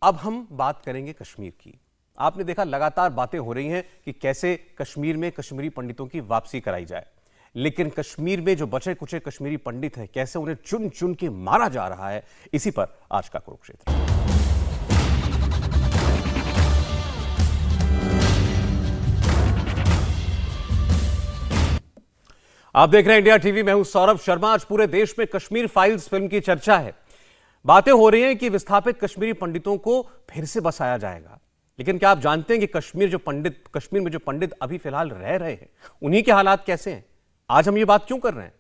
अब हम बात करेंगे कश्मीर की। आपने देखा लगातार बातें हो रही हैं कि कैसे कश्मीर में कश्मीरी पंडितों की वापसी कराई जाए, लेकिन कश्मीर में जो बचे कुचे कश्मीरी पंडित हैं कैसे उन्हें चुन चुन के मारा जा रहा है, इसी पर आज का कुरुक्षेत्र। आप देख रहे हैं इंडिया टीवी, मैं हूं सौरभ शर्मा। आज पूरे देश में कश्मीर फाइल्स फिल्म की चर्चा है। बातें हो रही हैं कि विस्थापित कश्मीरी पंडितों को फिर से बसाया जाएगा, लेकिन क्या आप जानते हैं कि कश्मीर में जो पंडित अभी फिलहाल रह रहे हैं उन्हीं के हालात कैसे हैं? आज हम ये बात क्यों कर रहे हैं?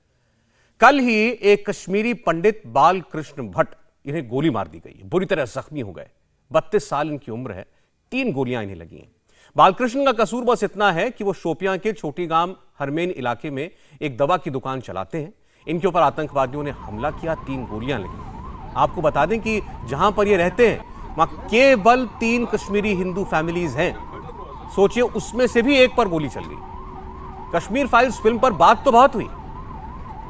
कल ही एक कश्मीरी पंडित बालकृष्ण भट्ट, इन्हें गोली मार दी गई, बुरी तरह जख्मी हो गए। 32 साल इनकी उम्र है, 3 गोलियां इन्हें लगी हैं। बालकृष्ण का कसूर बस इतना है कि वो शोपियां के छोटी गांव हरमेन इलाके में एक दवा की दुकान चलाते हैं। इनके ऊपर आतंकवादियों ने हमला किया, 3 गोलियां लगी। आपको बता दें कि जहां पर ये रहते हैं वहां केवल 3 कश्मीरी हिंदू फैमिलीज हैं। सोचिए, उसमें से भी एक पर गोली चल गई। कश्मीर फाइल्स फिल्म पर बात तो बहुत हुई,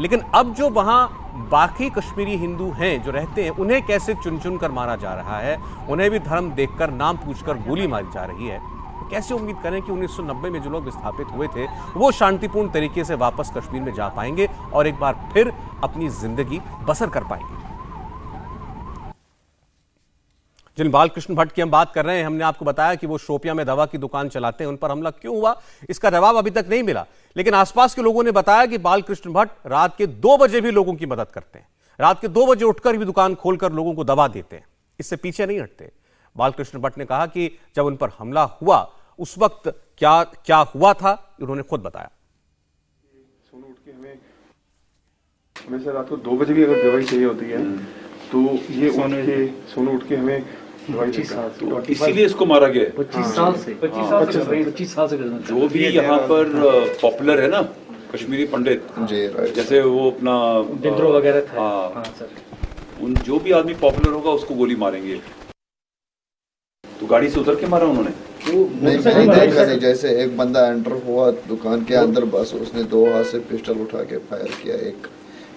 लेकिन अब जो वहां बाकी कश्मीरी हिंदू हैं जो रहते हैं, उन्हें कैसे चुन चुन कर मारा जा रहा है, उन्हें भी धर्म देखकर, नाम पूछकर गोली मारी जा रही है। तो कैसे उम्मीद करें कि 1990 में जो लोग विस्थापित हुए थे वो शांतिपूर्ण तरीके से वापस कश्मीर में जा पाएंगे और एक बार फिर अपनी जिंदगी बसर कर पाएंगे। जिन बालकृष्ण भट्ट की हम बात कर रहे हैं, हमने आपको बताया कि वो शोपियां में दवा की दुकान चलाते हैं। उन पर हमला क्यों हुआ, इसका जवाब अभी तक नहीं मिला, लेकिन आसपास के लोगों ने बताया कि बालकृष्ण भट्ट रात के 2 बजे भी लोगों की मदद करते हैं। रात के 2 बजे उठकर भी दुकान खोलकर लोगों को दवा देते हैं, इससे पीछे नहीं हटते। बालकृष्ण भट्ट ने कहा कि जब उन पर हमला हुआ उस वक्त क्या क्या हुआ था, उन्होंने खुद बताया। सोनू उठ के हमें से रात को 2 बजे भी अगर दवाई चाहिए होती है तो ये सोनू उठ के हमें 25 साल तो इसीलिए इसको मारा गया। 25 साल से 25 साल से जो भी यहाँ पर पॉपुलर है ना कश्मीरी पंडित, जैसे वो अपना बिंद्रो वगैरह था। हाँ सर, उन जो भी आदमी पॉपुलर होगा उसको गोली मारेंगे। तो गाड़ी से उतर के मारा उन्होंने? नहीं देखा नहीं। जैसे एक बंदा एंटर हुआ दुकान के अंदर, बस उसने 2 हाथ से पिस्टल उठा के फायर किया एक,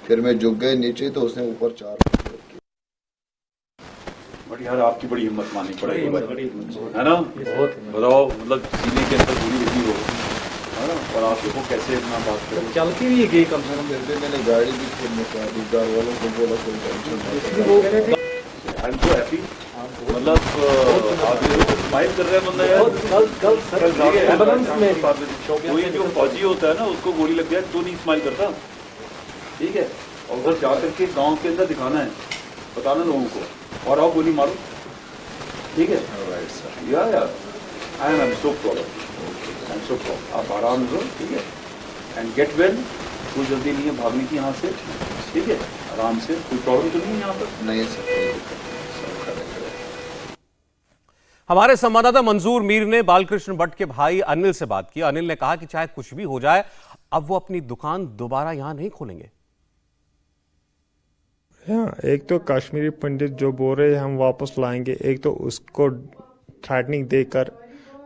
फिर मैं झुक गए नीचे तो उसने ऊपर 4 किया। बट यार आपकी बड़ी हिम्मत माननी पड़ेगी है ना? बताओ, मतलब सीने के अंदर गोली लगी हो, है ना? और आप देखो कैसे इतना बात करें, चलती हुई गई कम से कम। मैंने गाड़ी भी खुद निकाली, घर वालों को बोला कोई टेंशन नहीं। I am so happy. मतलब आप स्माइल कर रहे हैं बंदा यार। कोई जो फौजी होता है ना उसको गोली लग जाए तो नहीं स्माइल करता, ठीक है? और उधर जाकर के गांव के अंदर दिखाना है, बताना लोगों को, और आओ गोली मारो, ठीक है? यार I am so proud, I am so proud. आप आराम करो, ठीक है? And get well. कोई जल्दी नहीं है भागने की यहाँ से, ठीक है? आराम से, कोई प्रॉब्लम तो नहीं है यहाँ पर? नहीं सर। हमारे संवाददाता मंजूर मीर ने बालकृष्ण भट्ट के भाई अनिल से बात की। अनिल ने कहा कि चाहे कुछ भी हो जाए, अब वो अपनी दुकान दोबारा यहां नहीं खोलेंगे। एक तो कश्मीरी पंडित जो बोल रहे हैं हम वापस लाएंगे, एक तो उसको थ्रेटनिंग देकर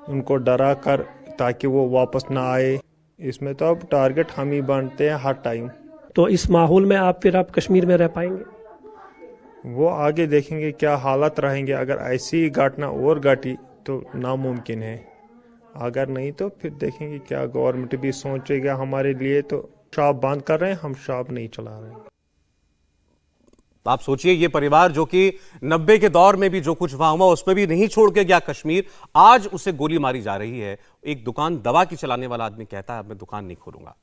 उनको डरा कर ताकि वो वापस ना आए। इसमें तो अब टारगेट हम ही बनते हैं हर टाइम। तो इस माहौल में आप कश्मीर में रह पाएंगे? वो आगे देखेंगे क्या हालात रहेंगे। अगर ऐसी घटना और घटी तो नामुमकिन है, अगर नहीं तो फिर देखेंगे क्या गवर्नमेंट भी सोचेगा हमारे लिए। तो शॉप बंद कर रहे हैं, हम शॉप नहीं चला रहे हैं। आप सोचिए, ये परिवार जो कि 90 के दौर में भी जो कुछ वहां हुआ उसमें भी नहीं छोड़ के गया कश्मीर, आज उसे गोली मारी जा रही है। एक दुकान दवा की चलाने वाला आदमी कहता है अब मैं दुकान नहीं खोलूंगा।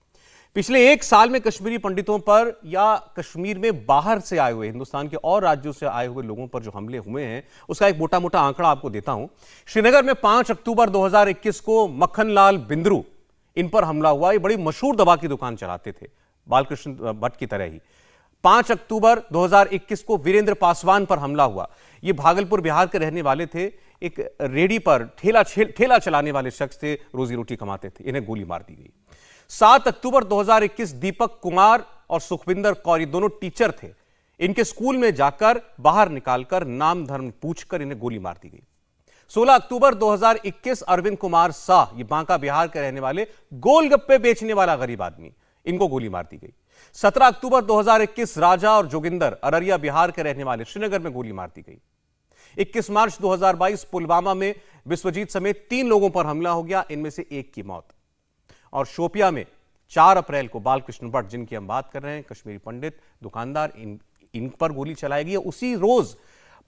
पिछले 1 साल में कश्मीरी पंडितों पर या कश्मीर में बाहर से आए हुए, हिंदुस्तान के और राज्यों से आए हुए लोगों पर जो हमले हुए हैं उसका एक मोटा मोटा आंकड़ा आपको देता हूं। श्रीनगर में 5 अक्टूबर 2021 को मक्खनलाल बिंद्रू, इन पर हमला हुआ। ये बड़ी मशहूर दवा की दुकान चलाते थे बालकृष्ण भट्ट की तरह ही। 5 अक्टूबर 2021 को वीरेंद्र पासवान पर हमला हुआ। ये भागलपुर बिहार के रहने वाले थे, एक रेडी पर ठेला चलाने वाले शख्स थे, रोजी रोटी कमाते थे, इन्हें गोली मार दी गई। 7 अक्टूबर 2021 दीपक कुमार और सुखविंदर कौर, ये दोनों टीचर थे, इनके स्कूल में जाकर बाहर निकालकर नाम धर्म पूछकर इन्हें गोली मार दी गई। 16 अक्टूबर 2021 अरविंद कुमार शाह, ये बांका बिहार के रहने वाले गोलगप्पे बेचने वाला गरीब आदमी, इनको गोली मार दी गई। 17 अक्टूबर 2021 राजा और जोगिंदर, अररिया बिहार के रहने वाले, श्रीनगर में गोली मार दी गई। 21 मार्च 2022 पुलवामा में विश्वजीत समेत 3 लोगों पर हमला हो गया, इनमें से एक की मौत। और शोपिया में 4 अप्रैल को बालकृष्ण भट्ट, जिनकी हम बात कर रहे हैं, कश्मीरी पंडित, दुकानदार, इन पर गोली चलाई गई। उसी रोज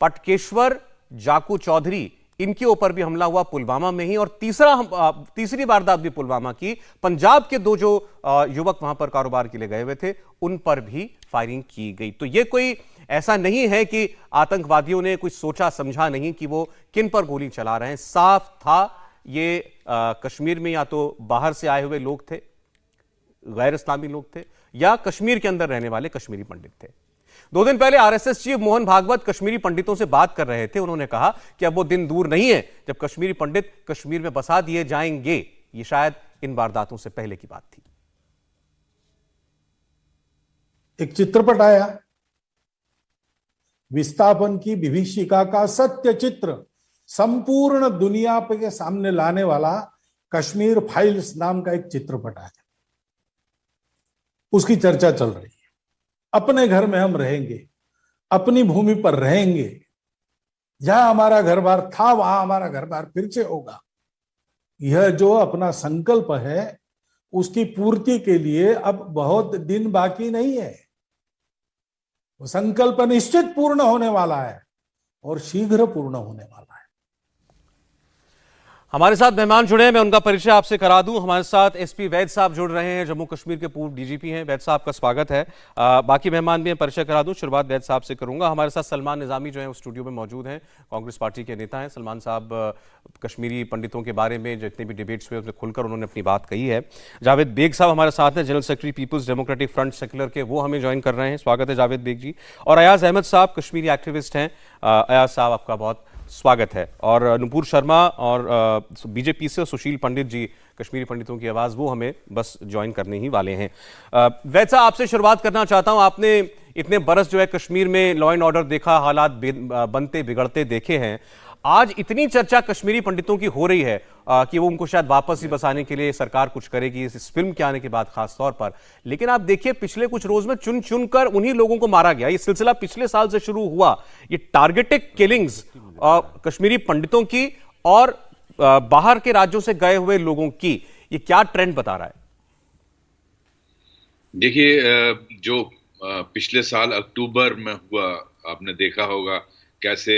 पटकेश्वर जाकू चौधरी, इनके ऊपर भी हमला हुआ पुलवामा में ही। और तीसरी वारदात भी पुलवामा की, पंजाब के 2 जो युवक वहां पर कारोबार के लिए गए हुए थे, उन पर भी फायरिंग की गई। तो ये कोई ऐसा नहीं है कि आतंकवादियों ने कुछ सोचा समझा नहीं कि वो किन पर गोली चला रहे हैं। साफ था ये कश्मीर में या तो बाहर से आए हुए लोग थे, गैर इस्लामी लोग थे, या कश्मीर के अंदर रहने वाले कश्मीरी पंडित थे। 2 दिन पहले आरएसएस चीफ मोहन भागवत कश्मीरी पंडितों से बात कर रहे थे। उन्होंने कहा कि अब वो दिन दूर नहीं है जब कश्मीरी पंडित कश्मीर में बसा दिए जाएंगे। ये शायद इन वारदातों से पहले की बात थी। एक चित्रपट आया, विस्थापन की विभीषिका का सत्य चित्र संपूर्ण दुनिया के सामने लाने वाला कश्मीर फाइल्स नाम का एक चित्रपट आया। उसकी चर्चा चल रही है। अपने घर में हम रहेंगे, अपनी भूमि पर रहेंगे, जहां हमारा घर बार था वहां हमारा घर बार फिर से होगा। यह जो अपना संकल्प है उसकी पूर्ति के लिए अब बहुत दिन बाकी नहीं है। वो संकल्प निश्चित पूर्ण होने वाला है और शीघ्र पूर्ण होने वाला है। हमारे साथ मेहमान जुड़े हैं, मैं उनका परिचय आपसे करा दूं। हमारे साथ एसपी वैद साहब जुड़ रहे हैं, जम्मू कश्मीर के पूर्व डीजीपी हैं। वैद साहब का स्वागत है। बाकी मेहमान भी हैं, परिचय करा दूं। शुरुआत वैद साहब से करूंगा। हमारे साथ सलमान निजामी जो है वो स्टूडियो में मौजूद हैं, कांग्रेस पार्टी के नेता हैं। सलमान साहब, कश्मीरी पंडितों के बारे में जितने भी डिबेट्स हुए उसमें खुलकर उन्होंने अपनी बात कही है। जावेद बेग साहब हमारे साथ हैं, general secretary people's democratic front secular के, वो हमें ज्वाइन कर रहे हैं। स्वागत है जावेद बेग जी। और अयाज अहमद साहब कश्मीरी एक्टिविस्ट हैं। अयाज साहब, आपका बहुत स्वागत है। और नुपुर शर्मा और बीजेपी से सुशील पंडित जी, कश्मीरी पंडितों की आवाज़, वो हमें बस ज्वाइन करने ही वाले हैं। वैद साहब, आपसे शुरुआत करना चाहता हूं। आपने इतने बरस जो है कश्मीर में लॉ एंड ऑर्डर देखा, हालात बनते बिगड़ते देखे हैं। आज इतनी चर्चा कश्मीरी पंडितों की हो रही है कि वो उनको शायद वापस ही बसाने के लिए सरकार कुछ करेगी इस फिल्म के आने के बाद खास तौर पर। लेकिन आप देखिए पिछले कुछ रोज में चुन चुन कर उन्हीं लोगों को मारा गया। ये सिलसिला पिछले साल से शुरू हुआ। ये टारगेटेड किलिंग्स कश्मीरी पंडितों की और बाहर के राज्यों से गए हुए लोगों की, ये क्या ट्रेंड बता रहा है? देखिए, जो पिछले साल अक्टूबर में हुआ, आपने देखा होगा कैसे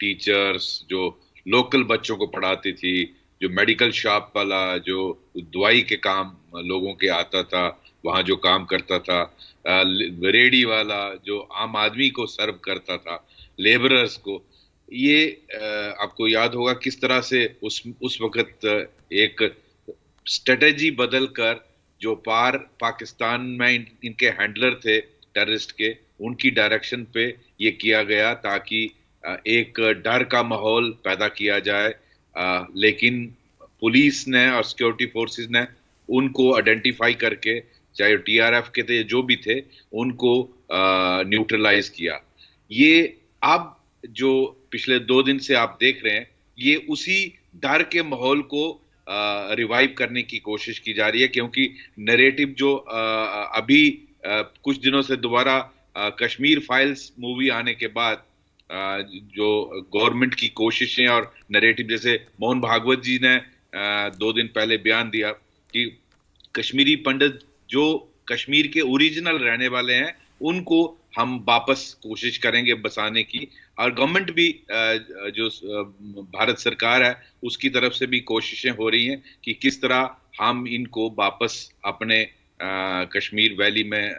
टीचर्स जो लोकल बच्चों को पढ़ाती थी, जो मेडिकल शॉप वाला जो दवाई के काम लोगों के आता था, वहाँ जो काम करता था, रेडी वाला जो आम आदमी को सर्व करता था, लेबरर्स को, ये आपको याद होगा किस तरह से उस वक्त एक स्ट्रेटेजी बदलकर जो पाकिस्तान में इनके हैंडलर थे टेररिस्ट के, उनकी डायरेक्शन पे ये किया गया ताकि एक डर का माहौल पैदा किया जाए। लेकिन पुलिस ने और सिक्योरिटी फोर्सेस ने उनको आइडेंटिफाई करके, चाहे टीआरएफ के थे जो भी थे, उनको न्यूट्रलाइज किया। ये अब जो पिछले 2 दिन से आप देख रहे हैं, ये उसी डर के माहौल को रिवाइव करने की कोशिश की जा रही है, क्योंकि नैरेटिव जो अभी कुछ दिनों से दोबारा कश्मीर फाइल्स मूवी आने के बाद जो गवर्नमेंट की कोशिशें और नैरेटिव, जैसे मोहन भागवत जी ने 2 दिन पहले बयान दिया कि कश्मीरी पंडित जो कश्मीर के ओरिजिनल रहने वाले हैं उनको हम वापस कोशिश करेंगे बसाने की, और गवर्नमेंट भी जो भारत सरकार है उसकी तरफ से भी कोशिशें हो रही हैं कि किस तरह हम इनको वापस अपने कश्मीर वैली में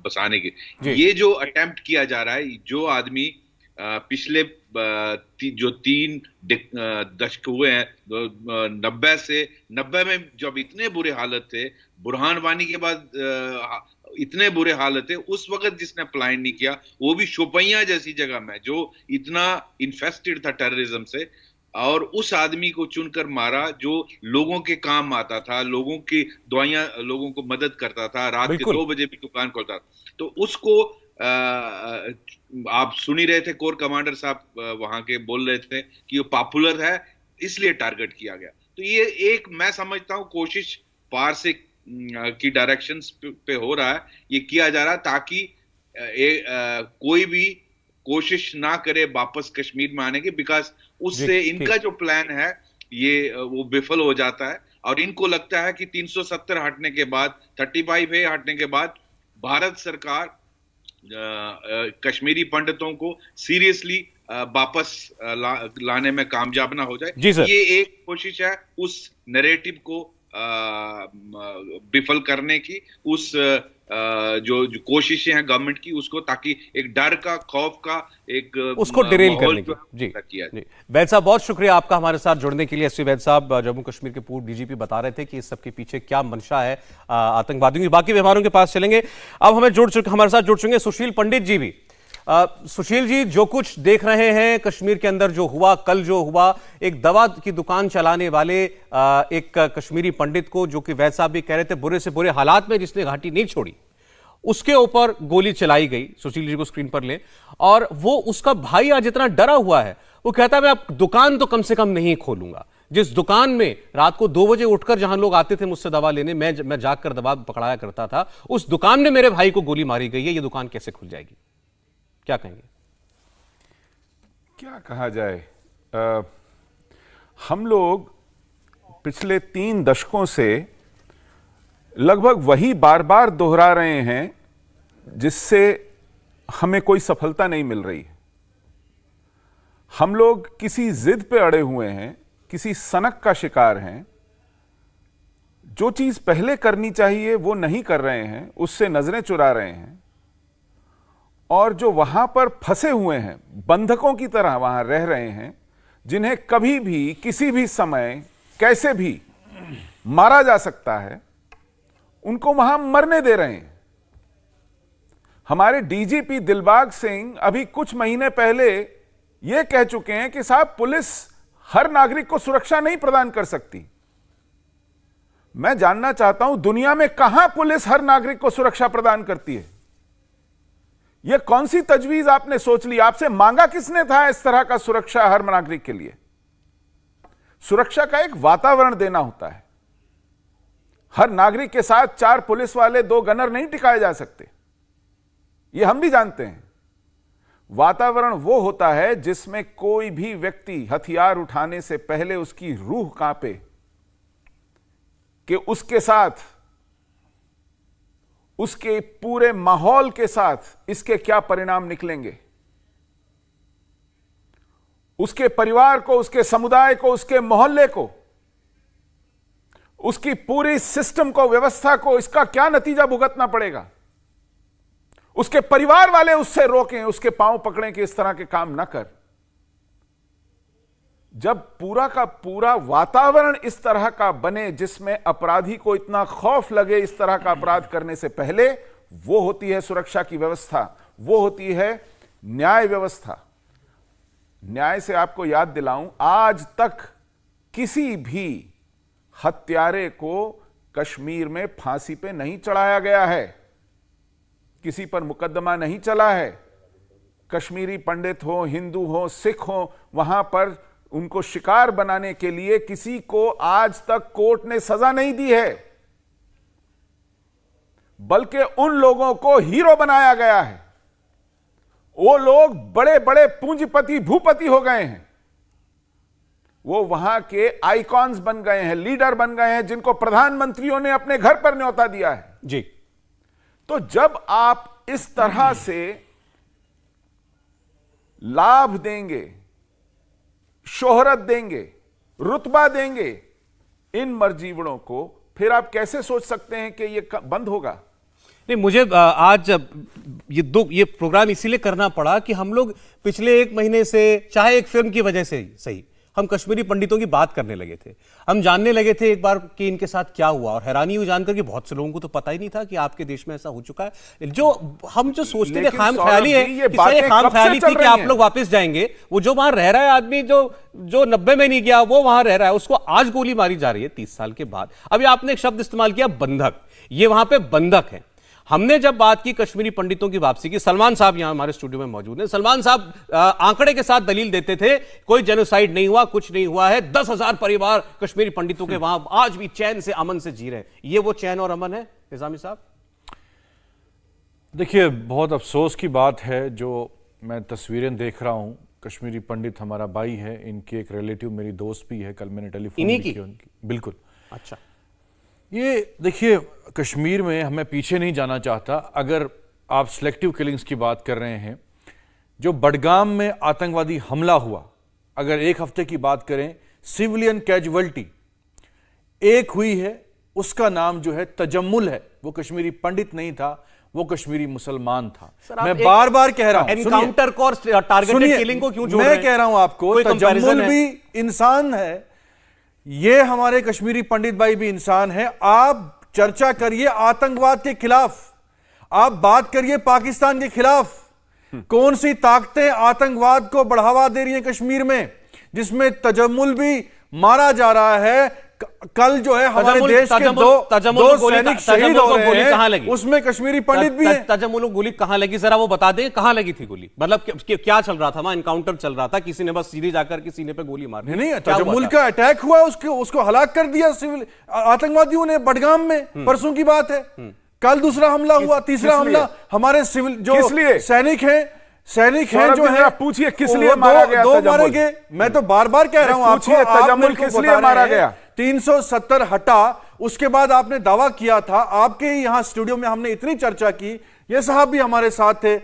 बसाने की। ये जो अटेम्प्ट किया जा रहा है, जो आदमी पिछले जो 3 दशक हुए हैं, 90 में जब इतने बुरे हालत थे, बुरहान वानी के बाद इतने बुरे हालत है, उस वक्त जिसने प्लान नहीं किया, वो भी शोपियां जैसी जगह में जो इतना इन्फेस्टेड था टेररिज्म से, और उस आदमी को चुनकर मारा जो लोगों के काम आता था, लोगों की दवाइयां, लोगों को मदद करता था, रात के 2 बजे भी दुकान खोलता था। तो उसको आप सुन ही रहे थे, कोर कमांडर साहब वहां के बोल रहे थे कि वो पॉपुलर है इसलिए टारगेट किया गया। तो ये एक, मैं समझता हूं, कोशिश पार से की डायरेक्शंस पे हो रहा है, ये किया जा रहा है ताकि कोई भी कोशिश ना करे वापस कश्मीर में आने की, बिकॉज उससे जी, इनका जो प्लान है ये वो विफल हो जाता है। और इनको लगता है कि 370 हटने के बाद, 35A हटने के बाद भारत सरकार कश्मीरी पंडितों को सीरियसली वापस लाने में कामयाब ना हो जाए। जी सर। ये एक कोशिश है उस नैरेटिव को विफल करने की, उस जो कोशिशें हैं गवर्नमेंट की उसको, ताकि एक डर का, खौफ का एक उसको डिरेल करने की। जी किया जी, वैद साहब बहुत शुक्रिया आपका हमारे साथ जुड़ने के लिए। एसपी वैद साहब जम्मू कश्मीर के पूर्व डीजीपी बता रहे थे कि इस सब के पीछे क्या मंशा है आतंकवादियों की। बाकी व्यवहारों के पास चलेंगे। अब हमारे साथ जुड़ चुके हैं सुशील पंडित जी भी। सुशील जी, जो कुछ देख रहे हैं कश्मीर के अंदर जो हुआ, कल जो हुआ, एक दवा की दुकान चलाने वाले एक कश्मीरी पंडित को, जो कि वैद साहब भी कह रहे थे बुरे से बुरे हालात में जिसने घाटी नहीं छोड़ी, उसके ऊपर गोली चलाई गई। सुशील जी को स्क्रीन पर लें। और वो उसका भाई आज इतना डरा हुआ है, वो कहता है मैं अब दुकान तो कम से कम नहीं खोलूंगा। जिस दुकान में रात को 2 बजे उठकर जहां लोग आते थे मुझसे दवा लेने, मैं जाकर दवा पकड़ाया करता था, उस दुकान में मेरे भाई को गोली मारी गई है। ये दुकान कैसे खुल जाएगी? क्या कहेंगे? क्या कहा जाए, हम लोग पिछले 3 दशकों से लगभग वही बार बार दोहरा रहे हैं जिससे हमें कोई सफलता नहीं मिल रही है। हम लोग किसी जिद पे अड़े हुए हैं, किसी सनक का शिकार हैं। जो चीज पहले करनी चाहिए वो नहीं कर रहे हैं, उससे नजरें चुरा रहे हैं। और जो वहां पर फंसे हुए हैं, बंधकों की तरह वहां रह रहे हैं, जिन्हें कभी भी किसी भी समय कैसे भी मारा जा सकता है, उनको वहां मरने दे रहे हैं। हमारे डीजीपी दिलबाग सिंह अभी कुछ महीने पहले यह कह चुके हैं कि साहब पुलिस हर नागरिक को सुरक्षा नहीं प्रदान कर सकती। मैं जानना चाहता हूं दुनिया में कहां पुलिस हर नागरिक को सुरक्षा प्रदान करती है? यह कौन सी तजवीज आपने सोच ली? आपसे मांगा किसने था इस तरह का सुरक्षा हर नागरिक के लिए? सुरक्षा का एक वातावरण देना होता है। हर नागरिक के साथ 4 पुलिस वाले 2 गनर नहीं टिकाए जा सकते, यह हम भी जानते हैं। वातावरण वो होता है जिसमें कोई भी व्यक्ति हथियार उठाने से पहले उसकी रूह कांपे कि उसके साथ, उसके पूरे माहौल के साथ इसके क्या परिणाम निकलेंगे। उसके परिवार को, उसके समुदाय को, उसके मोहल्ले को, उसकी पूरी सिस्टम को, व्यवस्था को इसका क्या नतीजा भुगतना पड़ेगा। उसके परिवार वाले उससे रोकें, उसके पांव पकड़ें कि इस तरह के काम ना कर। जब पूरा का पूरा वातावरण इस तरह का बने जिसमें अपराधी को इतना खौफ लगे इस तरह का अपराध करने से पहले, वो होती है सुरक्षा की व्यवस्था, वो होती है न्याय व्यवस्था। न्याय से आपको याद दिलाऊं, आज तक किसी भी हत्यारे को कश्मीर में फांसी पे नहीं चढ़ाया गया है, किसी पर मुकदमा नहीं चला है। कश्मीरी पंडित हो, हिंदू हो, सिख हो, वहां पर उनको शिकार बनाने के लिए किसी को आज तक कोर्ट ने सजा नहीं दी है, बल्कि उन लोगों को हीरो बनाया गया है। वो लोग बड़े बड़े पूंजीपति, भूपति हो गए हैं। वो वहां के आइकॉन्स बन गए हैं, लीडर बन गए हैं, जिनको प्रधानमंत्रियों ने अपने घर पर न्योता दिया है। जी। तो जब आप इस तरह से लाभ देंगे, शोहरत देंगे, रुतबा देंगे इन मरजीवड़ों को, फिर आप कैसे सोच सकते हैं कि यह बंद होगा? नहीं, मुझे आज ये प्रोग्राम इसीलिए करना पड़ा कि हम लोग पिछले 1 महीने से, चाहे एक फिल्म की वजह से ही सही, हम कश्मीरी पंडितों की बात करने लगे थे। हम जानने लगे थे एक बार कि इनके साथ क्या हुआ, और हैरानी हुई जानकर कि बहुत से लोगों को तो पता ही नहीं था कि आपके देश में ऐसा हो चुका है। जो हम जो सोचते थे खाम ख्याली है, खाम ख्याली थी कि आप लोग वापस जाएंगे। वो जो वहां रह रहा है आदमी, जो 90 में नहीं गया, वो वहां रह रहा है, उसको आज गोली मारी जा रही है 30 साल के बाद। अभी आपने एक शब्द इस्तेमाल किया, बंधक। ये वहां पे बंधक है। हमने जब बात की कश्मीरी पंडितों की वापसी की, सलमान साहब यहां हमारे स्टूडियो में मौजूद हैं। सलमान साहब आंकड़े के साथ दलील देते थे कोई जेनोसाइड नहीं हुआ, कुछ नहीं हुआ है। 10,000 परिवार कश्मीरी पंडितों के वहां आज भी चैन से, अमन से जी रहे हैं। ये वो चैन और अमन है निजामी साहब? देखिए, बहुत अफसोस की बात है जो मैं तस्वीरें देख रहा हूँ, कश्मीरी पंडित हमारा भाई है, इनके एक रिलेटिव मेरी दोस्त भी है, कल मैंने टेलीफोन भी किया उनकी। बिल्कुल। अच्छा, ये देखिए, कश्मीर में हमें पीछे नहीं जाना चाहता। अगर आप सिलेक्टिव किलिंग्स की बात कर रहे हैं, जो बडगाम में आतंकवादी हमला हुआ, अगर एक हफ्ते की बात करें, सिविलियन कैजुअल्टी एक हुई है, उसका नाम जो है तजम्मुल है। वो कश्मीरी पंडित नहीं था, वो कश्मीरी मुसलमान था। मैं बार बार कह रहा हूं, एनकाउंटर को और टारगेटेड किलिंग को क्यों जोड़ रहे हैं? मैं कह रहा हूं आपको, तजम्मुल भी इंसान है, ये हमारे कश्मीरी पंडित भाई भी इंसान है। आप चर्चा करिए आतंकवाद के खिलाफ, आप बात करिए पाकिस्तान के खिलाफ। कौन सी ताकतें आतंकवाद को बढ़ावा दे रही हैं कश्मीर में, जिसमें तजम्मुल भी मारा जा रहा है। कल जो है हमारे देश के दो सैनिक शहीद हो रहे हैं, कहां लगी? उसमें कश्मीरी पंडित भी हैं। तजम्मुल को गोली कहां लगी, जरा वो बता दें, कहां लगी थी गोली? मतलब क्या चल रहा था वहां? एनकाउंटर चल रहा था, किसी ने बस सीधे जाकर के सीने पे गोली मार दी? नहीं, तजम्मुल का अटैक हुआ, उसको हलाक कर दिया सिविल आतंकवादियों ने बडगाम में। परसों की बात है। कल दूसरा हमला हुआ, तीसरा हमला हमारे सिविल जो सैनिक हैं जो है, पूछिए किस लिए मारा गया? दो मारे गए। मैं तो बार बार कह रहा हूं आपको, तजम्मुल किस लिए मारा गया? 370 हटा, उसके बाद आपने दावा किया था, आपके ही यहां स्टूडियो में हमने इतनी चर्चा की, ये साहब भी हमारे साथ थे,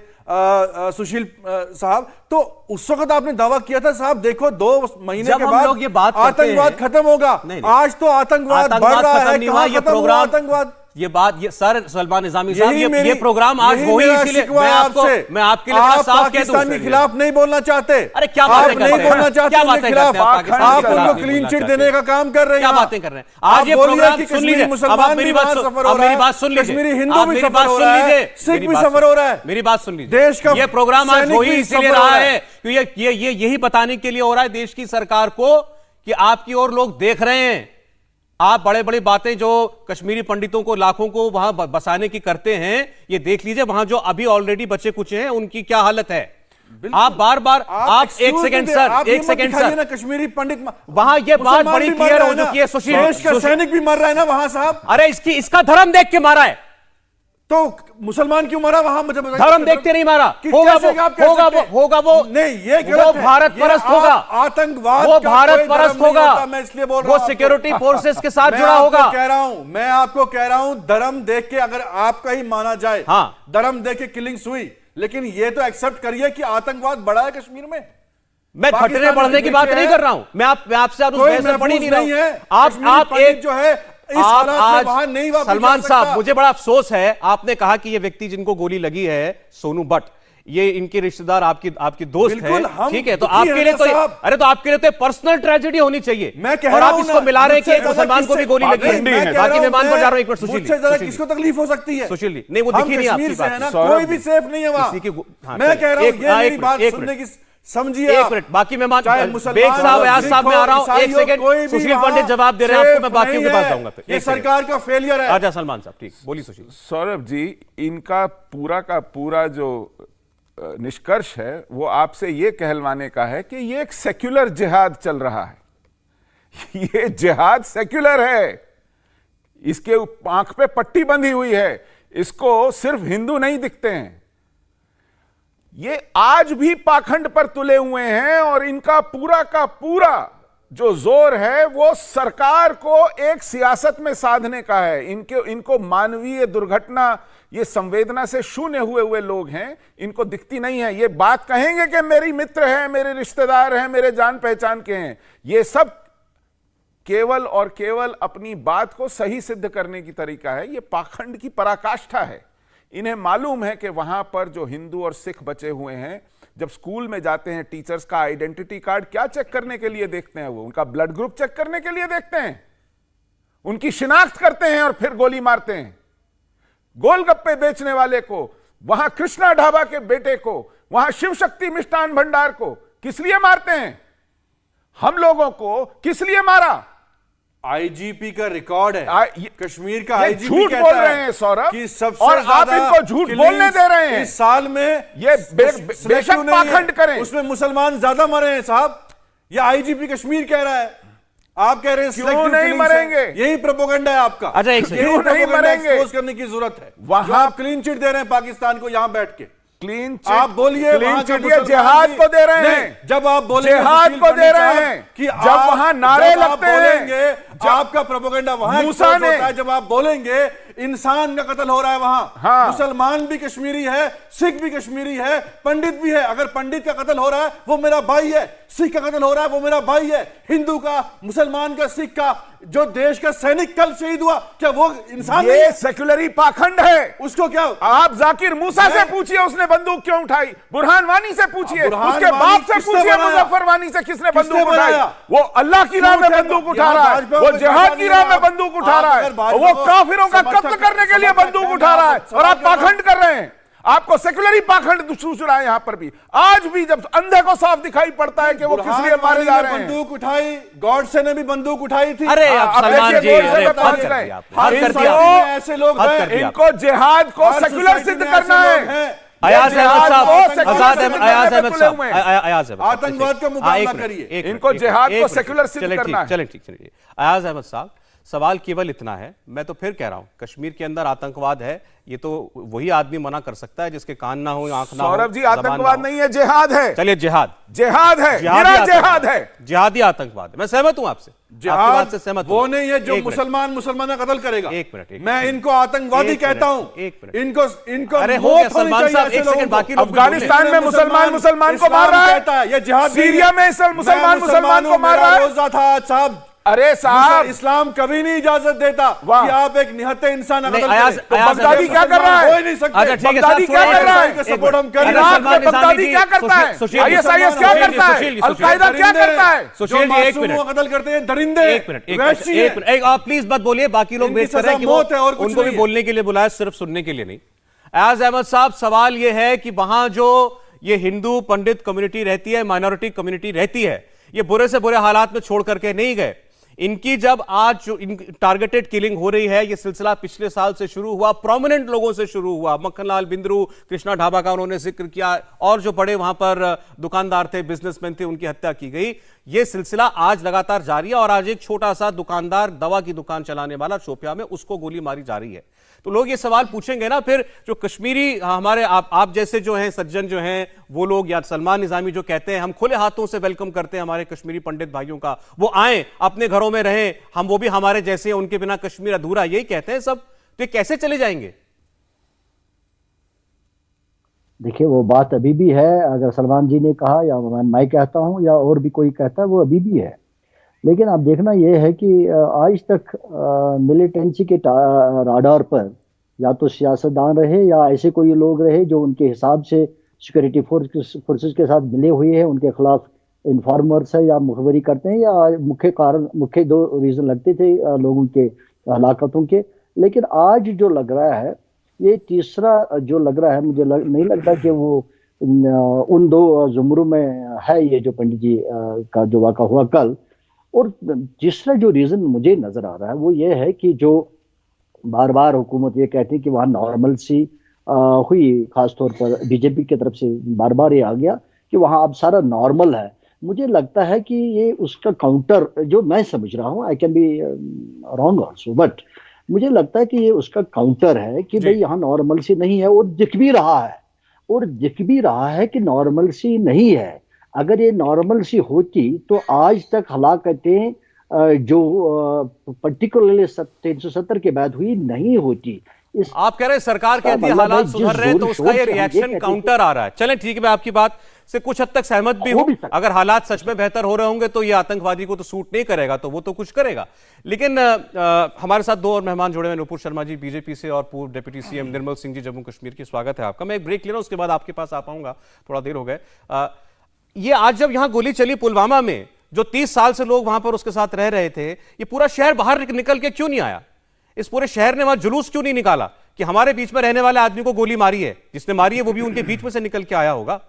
सुशील साहब, तो उस वक्त आपने दावा किया था, साहब देखो 2 महीने के बाद आतंकवाद खत्म होगा। आज तो आतंकवाद बढ़ रहा है, कहां खत्म हुआ आतंकवाद? ये बात, ये सर सलमान निजामी साहब, ये प्रोग्राम आज हो ही इसीलिए मैं आपके लिए बड़ा साफ कह दूं, पाकिस्तान के खिलाफ नहीं बोलना चाहते। अरे क्या बातें कर रहे हैं? नहीं बोलना चाहते उनके खिलाफ, आप उनको क्लीन चिट देने का काम कर रहे हैं। क्या बातें कर रहे हैं? आज ये प्रोग्राम सुन लीजिए, मुसलमान मेरी बात सुन लीजिए, कश्मीरी हिंदू भी सफर हो रहा है, सिख भी सफर हो रहा है। मेरी बात सुन लीजिए, देश का ये प्रोग्राम आज हो ही इसलिए रहा है कि ये यही बताने के लिए हो रहा है देश की सरकार को कि आपकी ओर लोग देख रहे हैं। आप बड़े बड़ी बातें जो कश्मीरी पंडितों को, लाखों को वहां बसाने की करते हैं, ये देख लीजिए वहां जो अभी ऑलरेडी बचे कुछ हैं उनकी क्या हालत है। आप बार बार आप एक सेकंड सर, एक सेकंड सर, कश्मीरी पंडित वहां ये बात बड़ी क्लियर हो चुकी है। सुशील, देश का सैनिक भी मर रहा है ना वहां साहब। अरे इसका धर्म देख के मारा है, तो मुसलमान क्यों मारा वहां? धर्म देखते नहीं मारा। होगा वो नहीं, ये वो भारत परस्त होगा, आतंकवाद वो भारत परस्त होगा, मैं इसलिए बोल रहा हूं, वो सिक्योरिटी फोर्सेस के साथ जुड़ा होगा। मैं आपको कह रहा हूं, धर्म देख के अगर आपका ही माना जाए, हाँ, धर्म देख के किलिंग्स हुई, लेकिन ये तो एक्सेप्ट करिए कि आतंकवाद बढ़ा है कश्मीर में। मैं घटने बढ़ने की बात नहीं कर रहा हूं, मैं आपसे पढ़ी नहीं रहा हूं। आप एक जो है आप आज नहीं, सलमान साहब, मुझे बड़ा अफसोस है, आपने कहा कि ये व्यक्ति जिनको गोली लगी है सोनू भट्ट, ये इनके रिश्तेदार आपकी दोस्त है, ठीक है, तो आपके लिए तो अरे तो आपके लिए तो पर्सनल ट्रेजेडी होनी चाहिए। मैं कह और आप इसको मिला रहे हैं कि मुसलमान को भी गोली लगी है। बाकी मेहमान पर जा रहा हूं, एक मिनट सुशील, किसको तकलीफ हो सकती है? सुशील नहीं, वो दिखी नहीं आपकी बात, कोई भी सेफ नहीं है वहां। मैं कह रहा हूं, ये मेरी बात सुनने की समझिए। एक मिनट, बाकी मेहमान बेग साहब, अयाज साहब में आ रहा हूं, एक सेकंड। सुशील पंडित जवाब दे रहे हैं आपको, मैं बाकियों के पास जाऊंगा फिर। ये सरकार का फेलियर है। आजा सलमान साहब, ठीक, बोलिए सुशील। सौरभ जी, इनका पूरा का पूरा जो निष्कर्ष है वो आपसे ये कहलवाने का है कि ये एक सेक्युलर जिहाद चल रहा है। ये जिहाद सेक्युलर है, इसके आंख पे पट्टी बंधी हुई है, इसको सिर्फ हिंदू नहीं दिखते हैं, ये आज भी पाखंड पर तुले हुए हैं। और इनका पूरा का पूरा जो जोर है वो सरकार को एक सियासत में साधने का है। इनको मानवीय दुर्घटना, ये संवेदना से शून्य हुए लोग हैं, इनको दिखती नहीं है। ये बात कहेंगे कि मेरी मित्र है, मेरे रिश्तेदार हैं, मेरे जान पहचान के हैं, ये सब केवल और केवल अपनी बात को सही सिद्ध करने की तरीका है। ये पाखंड की पराकाष्ठा है। इन्हें मालूम है कि वहां पर जो हिंदू और सिख बचे हुए हैं, जब स्कूल में जाते हैं, टीचर्स का आइडेंटिटी कार्ड क्या चेक करने के लिए देखते हैं? वो उनका ब्लड ग्रुप चेक करने के लिए देखते हैं, उनकी शिनाख्त करते हैं और फिर गोली मारते हैं। गोलगप्पे बेचने वाले को, वहां कृष्णा ढाबा के बेटे को, वहां शिव शक्ति मिष्ठान भंडार को किस लिए मारते हैं? हम लोगों को किस लिए मारा? आईजीपी का रिकॉर्ड है, कश्मीर का आईजीपी झूठ बोल रहे हैं सौरभ, कि सबसे और आप इनको झूठ बोलने दे रहे हैं। इस साल में ये बेशक पाखंड करें, उसमें मुसलमान ज्यादा मरे हैं साहब, ये आईजीपी कश्मीर कह रहा है। आप कह रहे हैं क्यों नहीं मरेंगे? यही प्रोपोगंडा है आपका। अच्छा, क्यों नहीं मरेंगे? एक्सपोज करने की जरूरत है। वहां आप क्लीन चिट दे रहे हैं पाकिस्तान को यहां बैठ के। क्लीन आप बोलिए वहां का मुसलमान जिहाद भी- को दे रहे नहीं, हैं, जब आप बोलेंगे जिहाद सुशील को दे पंडित रहे साहब हैं कि जब आप- वहां नारे जब आप लगते हैं, बोलेंगे आपका प्रोपेगेंडा वहां मूसा expose ने- होता है। जब आप बोलेंगे इंसान का कत्ल हो रहा है वहां, हाँ। मुसलमान भी कश्मीरी है, सिख भी कश्मीरी है, पंडित भी है। अगर पंडित का कत्ल हो रहा है वो मेरा भाई है, सिख का कत्ल हो रहा है वो मेरा भाई है, हिंदू का, मुसलमान का, सिख का, जो देश का सैनिक कल शहीद हुआ, क्या वो इंसान नहीं ये है? सेक्युलरी पाखंड है। उसको क्या आप जाकिर मूसा से पूछिए उसने बंदूक क्यों उठाई, बुरहान वानी से पूछिए, बुरहान उसके वानी बाप से किसने पूछिए बनाया? मुजफ्फर वानी से किसने बंदूक किसने उठाई। बनाया? वो अल्लाह की राह में क्यों बंदूक क्या- उठा यहाँ रहा है, भाजपा वो को जिहाद की राह में आप बंदूक उठा रहा है, अगर भाजपा वो को काफिरों का समर्थक- कत्ल करने के लिए समर्थक बंदूक है, उठा रहा है, मैं और आप सवाल कर रहा हूं। पाखंड कर रहे हैं। आपको सेक्युलरी पाखंड सूझ रहा है यहां पर भी। आज भी जब अंधे को साफ दिखाई पड़ता है कि वो किस लिए बुरहान मारे वानी जा ने रहे हैं। बंदूक उठाई, गॉडसे ने भी बंदूक उठाई थी। अरे अब अब सलमान देखिए, जी, गोल से अरे मैं पहुंच हद कर रहे दिया हैं। आपने, हद कर दिया सोसाइटी आपने। में ऐसे लोग हद हैं, कर दिया इनको जिहाद को हर सेक्युलर सोसाइटी सिद्ध में करना ऐसे है। लोग हैं। अयाज जिहाद अहमद को साहब, सेक्युलर अयाज सिद्ध अहमद करने पे साहब, तुले हुए हैं। अयाज अहमद साहब, आतंकवाद का एक मुकाबला मिनट, करिए। एक इनको मिनट, जिहाद एक को मिनट, सेक्युलर सिद्ध चलें, करना है। चलें, ठीक चलिए। अयाज अहमद साहब, सवाल केवल इतना है, मैं तो फिर कह रहा हूं कश्मीर के अंदर आतंकवाद है, ये तो वही आदमी मना कर सकता है जिसके कान ना हो, आंख ना हो, सौरभ जी, जबान ना आतंकवाद हो। नहीं है, जिहाद है। चलिए जिहाद, जिहाद है, जिहादी मेरा जिहाद है। जिहादी आतंकवाद है। मैं सहमत हूं आपसे, आपकी जिहाद बात से सहमत हूं। वो नहीं है जो एक मिनट, मुसलमान का कत्ल करेगा। एक मिनट, एक मैं मिनट। इनको आतंकवादी एक कहता मिनट, हूं। एक मिनट। इनको अरे हो मौत गया होनी सलमान चाहिए साहब, ऐसे एक लोगों सेकंड, को। बाकी लोग भी अफगानिस्तान में मुसलमान को मार रहा है, कहता है ये जिहाद नहीं सीरिया है। में मुसलमान को मार रहा है। रोजा था साहब। अरे साहब, इस्लाम कभी नहीं इजाजत देता वाह। कि आप एक निहत्ते इंसान का नहीं, कत्ल अयाज- करें। तो अयाज बगदादी अहमद क्या कर रहा है? हो ही नहीं अच्छा, सकते। ठीक है, बगदादी साहब, क्या सुनिए, कर रहा है? एक मिनट, सपोर्ट हम कर रहे हैं। इराक सलमान में बगदादी निज़ामी क्या जी, करता है? सुशील- आईएसआईएस क्या सुशील जी, करता है? सुशील जी, अल-कायदा क्या दरिंदे, करता है? सुशील जो जी, एक मासूमों मिनट। का कत्ल करते हैं दरिंदे, एक मिनट, एक वैश्य मिनट, हैं। एक मिनट, एक आप प्लीज मत बोलिए, बाकी लोग इनकी वेट कर रहे हैं कि सजा वो मौत है और कुछ उनको भी नहीं है। बोलने के लिए बुलाया, सिर्फ सुनने के लिए नहीं। अयाज अहमद साहब, सवाल ये है कि वहां जो ये हिंदू पंडित कम्युनिटी रहती है, माइनॉरिटी कम्युनिटी रहती है, ये बुरे से बुरे हालात में छोड़ करके नहीं गए। इनकी जब आज जो टारगेटेड किलिंग हो रही है, ये सिलसिला पिछले साल से शुरू हुआ, प्रोमिनेंट लोगों से शुरू हुआ। मक्खनलाल बिंद्रू, कृष्णा ढाबा का उन्होंने जिक्र किया, और जो बड़े वहां पर दुकानदार थे, बिजनेसमैन थे, उनकी हत्या की गई। ये सिलसिला आज लगातार जारी है, और आज एक छोटा सा दुकानदार, दवा की दुकान चलाने वाला शोपिया में, उसको गोली मारी जा रही है। तो लोग ये सवाल पूछेंगे ना फिर, जो कश्मीरी हमारे आप जैसे जो हैं सज्जन जो हैं वो लोग, या सलमान निज़ामी जो कहते हैं हम खुले हाथों से वेलकम करते हैं हमारे कश्मीरी पंडित भाइयों का, वो आए अपने घरों में रहें, हम वो भी हमारे जैसे हैं, उनके बिना कश्मीर अधूरा, यही कहते हैं सब, तो ये कैसे चले जाएंगे? देखिए, वो बात अभी भी है। अगर सलमान जी ने कहा या मैं कहता हूं या और भी कोई कहता है, वो अभी भी है। लेकिन अब देखना यह है कि आज तक मिलिटेंसी के राडार पर या तो सियासतदान रहे या ऐसे कोई लोग रहे जो उनके हिसाब से सिक्योरिटी फोर्सेस के साथ मिले हुए हैं, उनके खिलाफ इन्फॉर्मर्स है या मुखबरी करते हैं, या मुख्य दो रीज़न लगते थे लोगों के हलाकतों के। लेकिन आज जो लग रहा है, ये तीसरा जो लग रहा है, मुझे नहीं लगता कि वो उन दो जुमरों में है ये जो पंडित जी का जो वाक़ा हुआ कल। और तीसरा जो रीज़न मुझे नज़र आ रहा है वो ये है कि जो बार बार हुकूमत ये कहती है कि वहाँ नॉर्मल सी हुई, खासतौर पर बीजेपी की तरफ से बार बार ये आ गया कि वहाँ अब सारा नॉर्मल है। मुझे लगता है कि ये उसका काउंटर, जो मैं समझ रहा हूँ, I can be wrong also, but मुझे लगता है कि ये उसका काउंटर है कि भाई यहाँ नॉर्मल सी नहीं है, और दिख भी रहा है कि नॉर्मल सी नहीं है। अगर ये नॉर्मल सी होती तो आज तक हलाकतें जो पर्टिकुलरली 370 के बाद हुई नहीं होती। आप कह रहे हैं सरकार कहती है हालात सुधर रहे हैं, तो उसका ये रिएक्शन काउंटर आ रहा है। चलें ठीक है, मैं आपकी बात से कुछ हद तक सहमत भी हूं। अगर हालात सच में बेहतर हो रहे होंगे तो ये आतंकवादी को तो सूट नहीं करेगा, तो वो तो कुछ करेगा। लेकिन हमारे साथ दो और मेहमान जुड़े हैं, नुपुर शर्मा जी बीजेपी से और पूर्व डिप्टी सीएम निर्मल सिंह जी जम्मू कश्मीर की। स्वागत है आपका। मैं एक ब्रेक ले रहा हूं, उसके बाद आपके पास आ पाऊंगा, थोड़ा देर हो गए। ये आज जब यहां गोली चली पुलवामा में, जो 30 साल से लोग वहां पर उसके साथ रह रहे थे, ये पूरा शहर बाहर निकल के क्यों नहीं आया? इस पूरे शहर ने वहां जुलूस क्यों नहीं निकाला कि हमारे बीच में रहने वाले आदमी को गोली मारी है, जिसने मारी है वो भी उनके बीच में से निकल के आया होगा?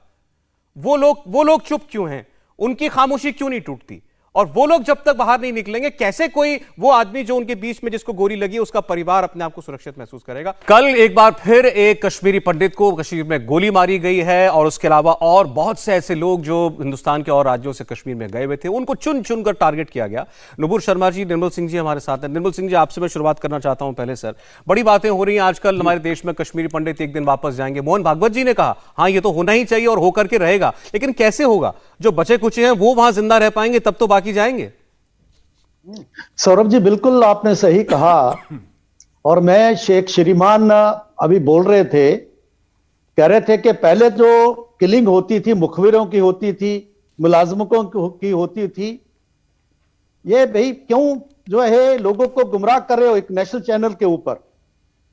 वो लोग चुप क्यों हैं? उनकी खामोशी क्यों नहीं टूटती? और वो लोग जब तक बाहर नहीं निकलेंगे, कैसे कोई वो आदमी जो उनके बीच में जिसको गोली लगी उसका परिवार अपने आप को सुरक्षित महसूस करेगा। कल एक बार फिर एक कश्मीरी पंडित को कश्मीर में गोली मारी गई है और उसके अलावा और बहुत से ऐसे लोग जो हिंदुस्तान के और राज्यों से कश्मीर में गए हुए थे उनको चुन चुन कर टारगेट किया गया। नुपुर शर्मा जी, निर्मल सिंह जी हमारे साथ हैं। निर्मल सिंह जी, आपसे मैं शुरुआत करना चाहता हूं। पहले सर, बड़ी बातें हो रही हैं आजकल हमारे देश में, कश्मीरी पंडित एक दिन वापस जाएंगे। मोहन भागवत जी ने कहा हाँ ये तो होना ही चाहिए और होकर के रहेगा, लेकिन कैसे होगा? जो बचे कुचे हैं वो वहां जिंदा रह पाएंगे तब तो बाकी जाएंगे। सौरभ जी, बिल्कुल आपने सही कहा। और मैं शेख श्रीमान अभी बोल रहे थे, कह रहे थे कि पहले जो किलिंग होती थी मुखबिरों की होती थी, मुलाजमों की होती थी, ये भाई क्यों जो है लोगों को गुमराह कर रहे हो एक नेशनल चैनल के ऊपर?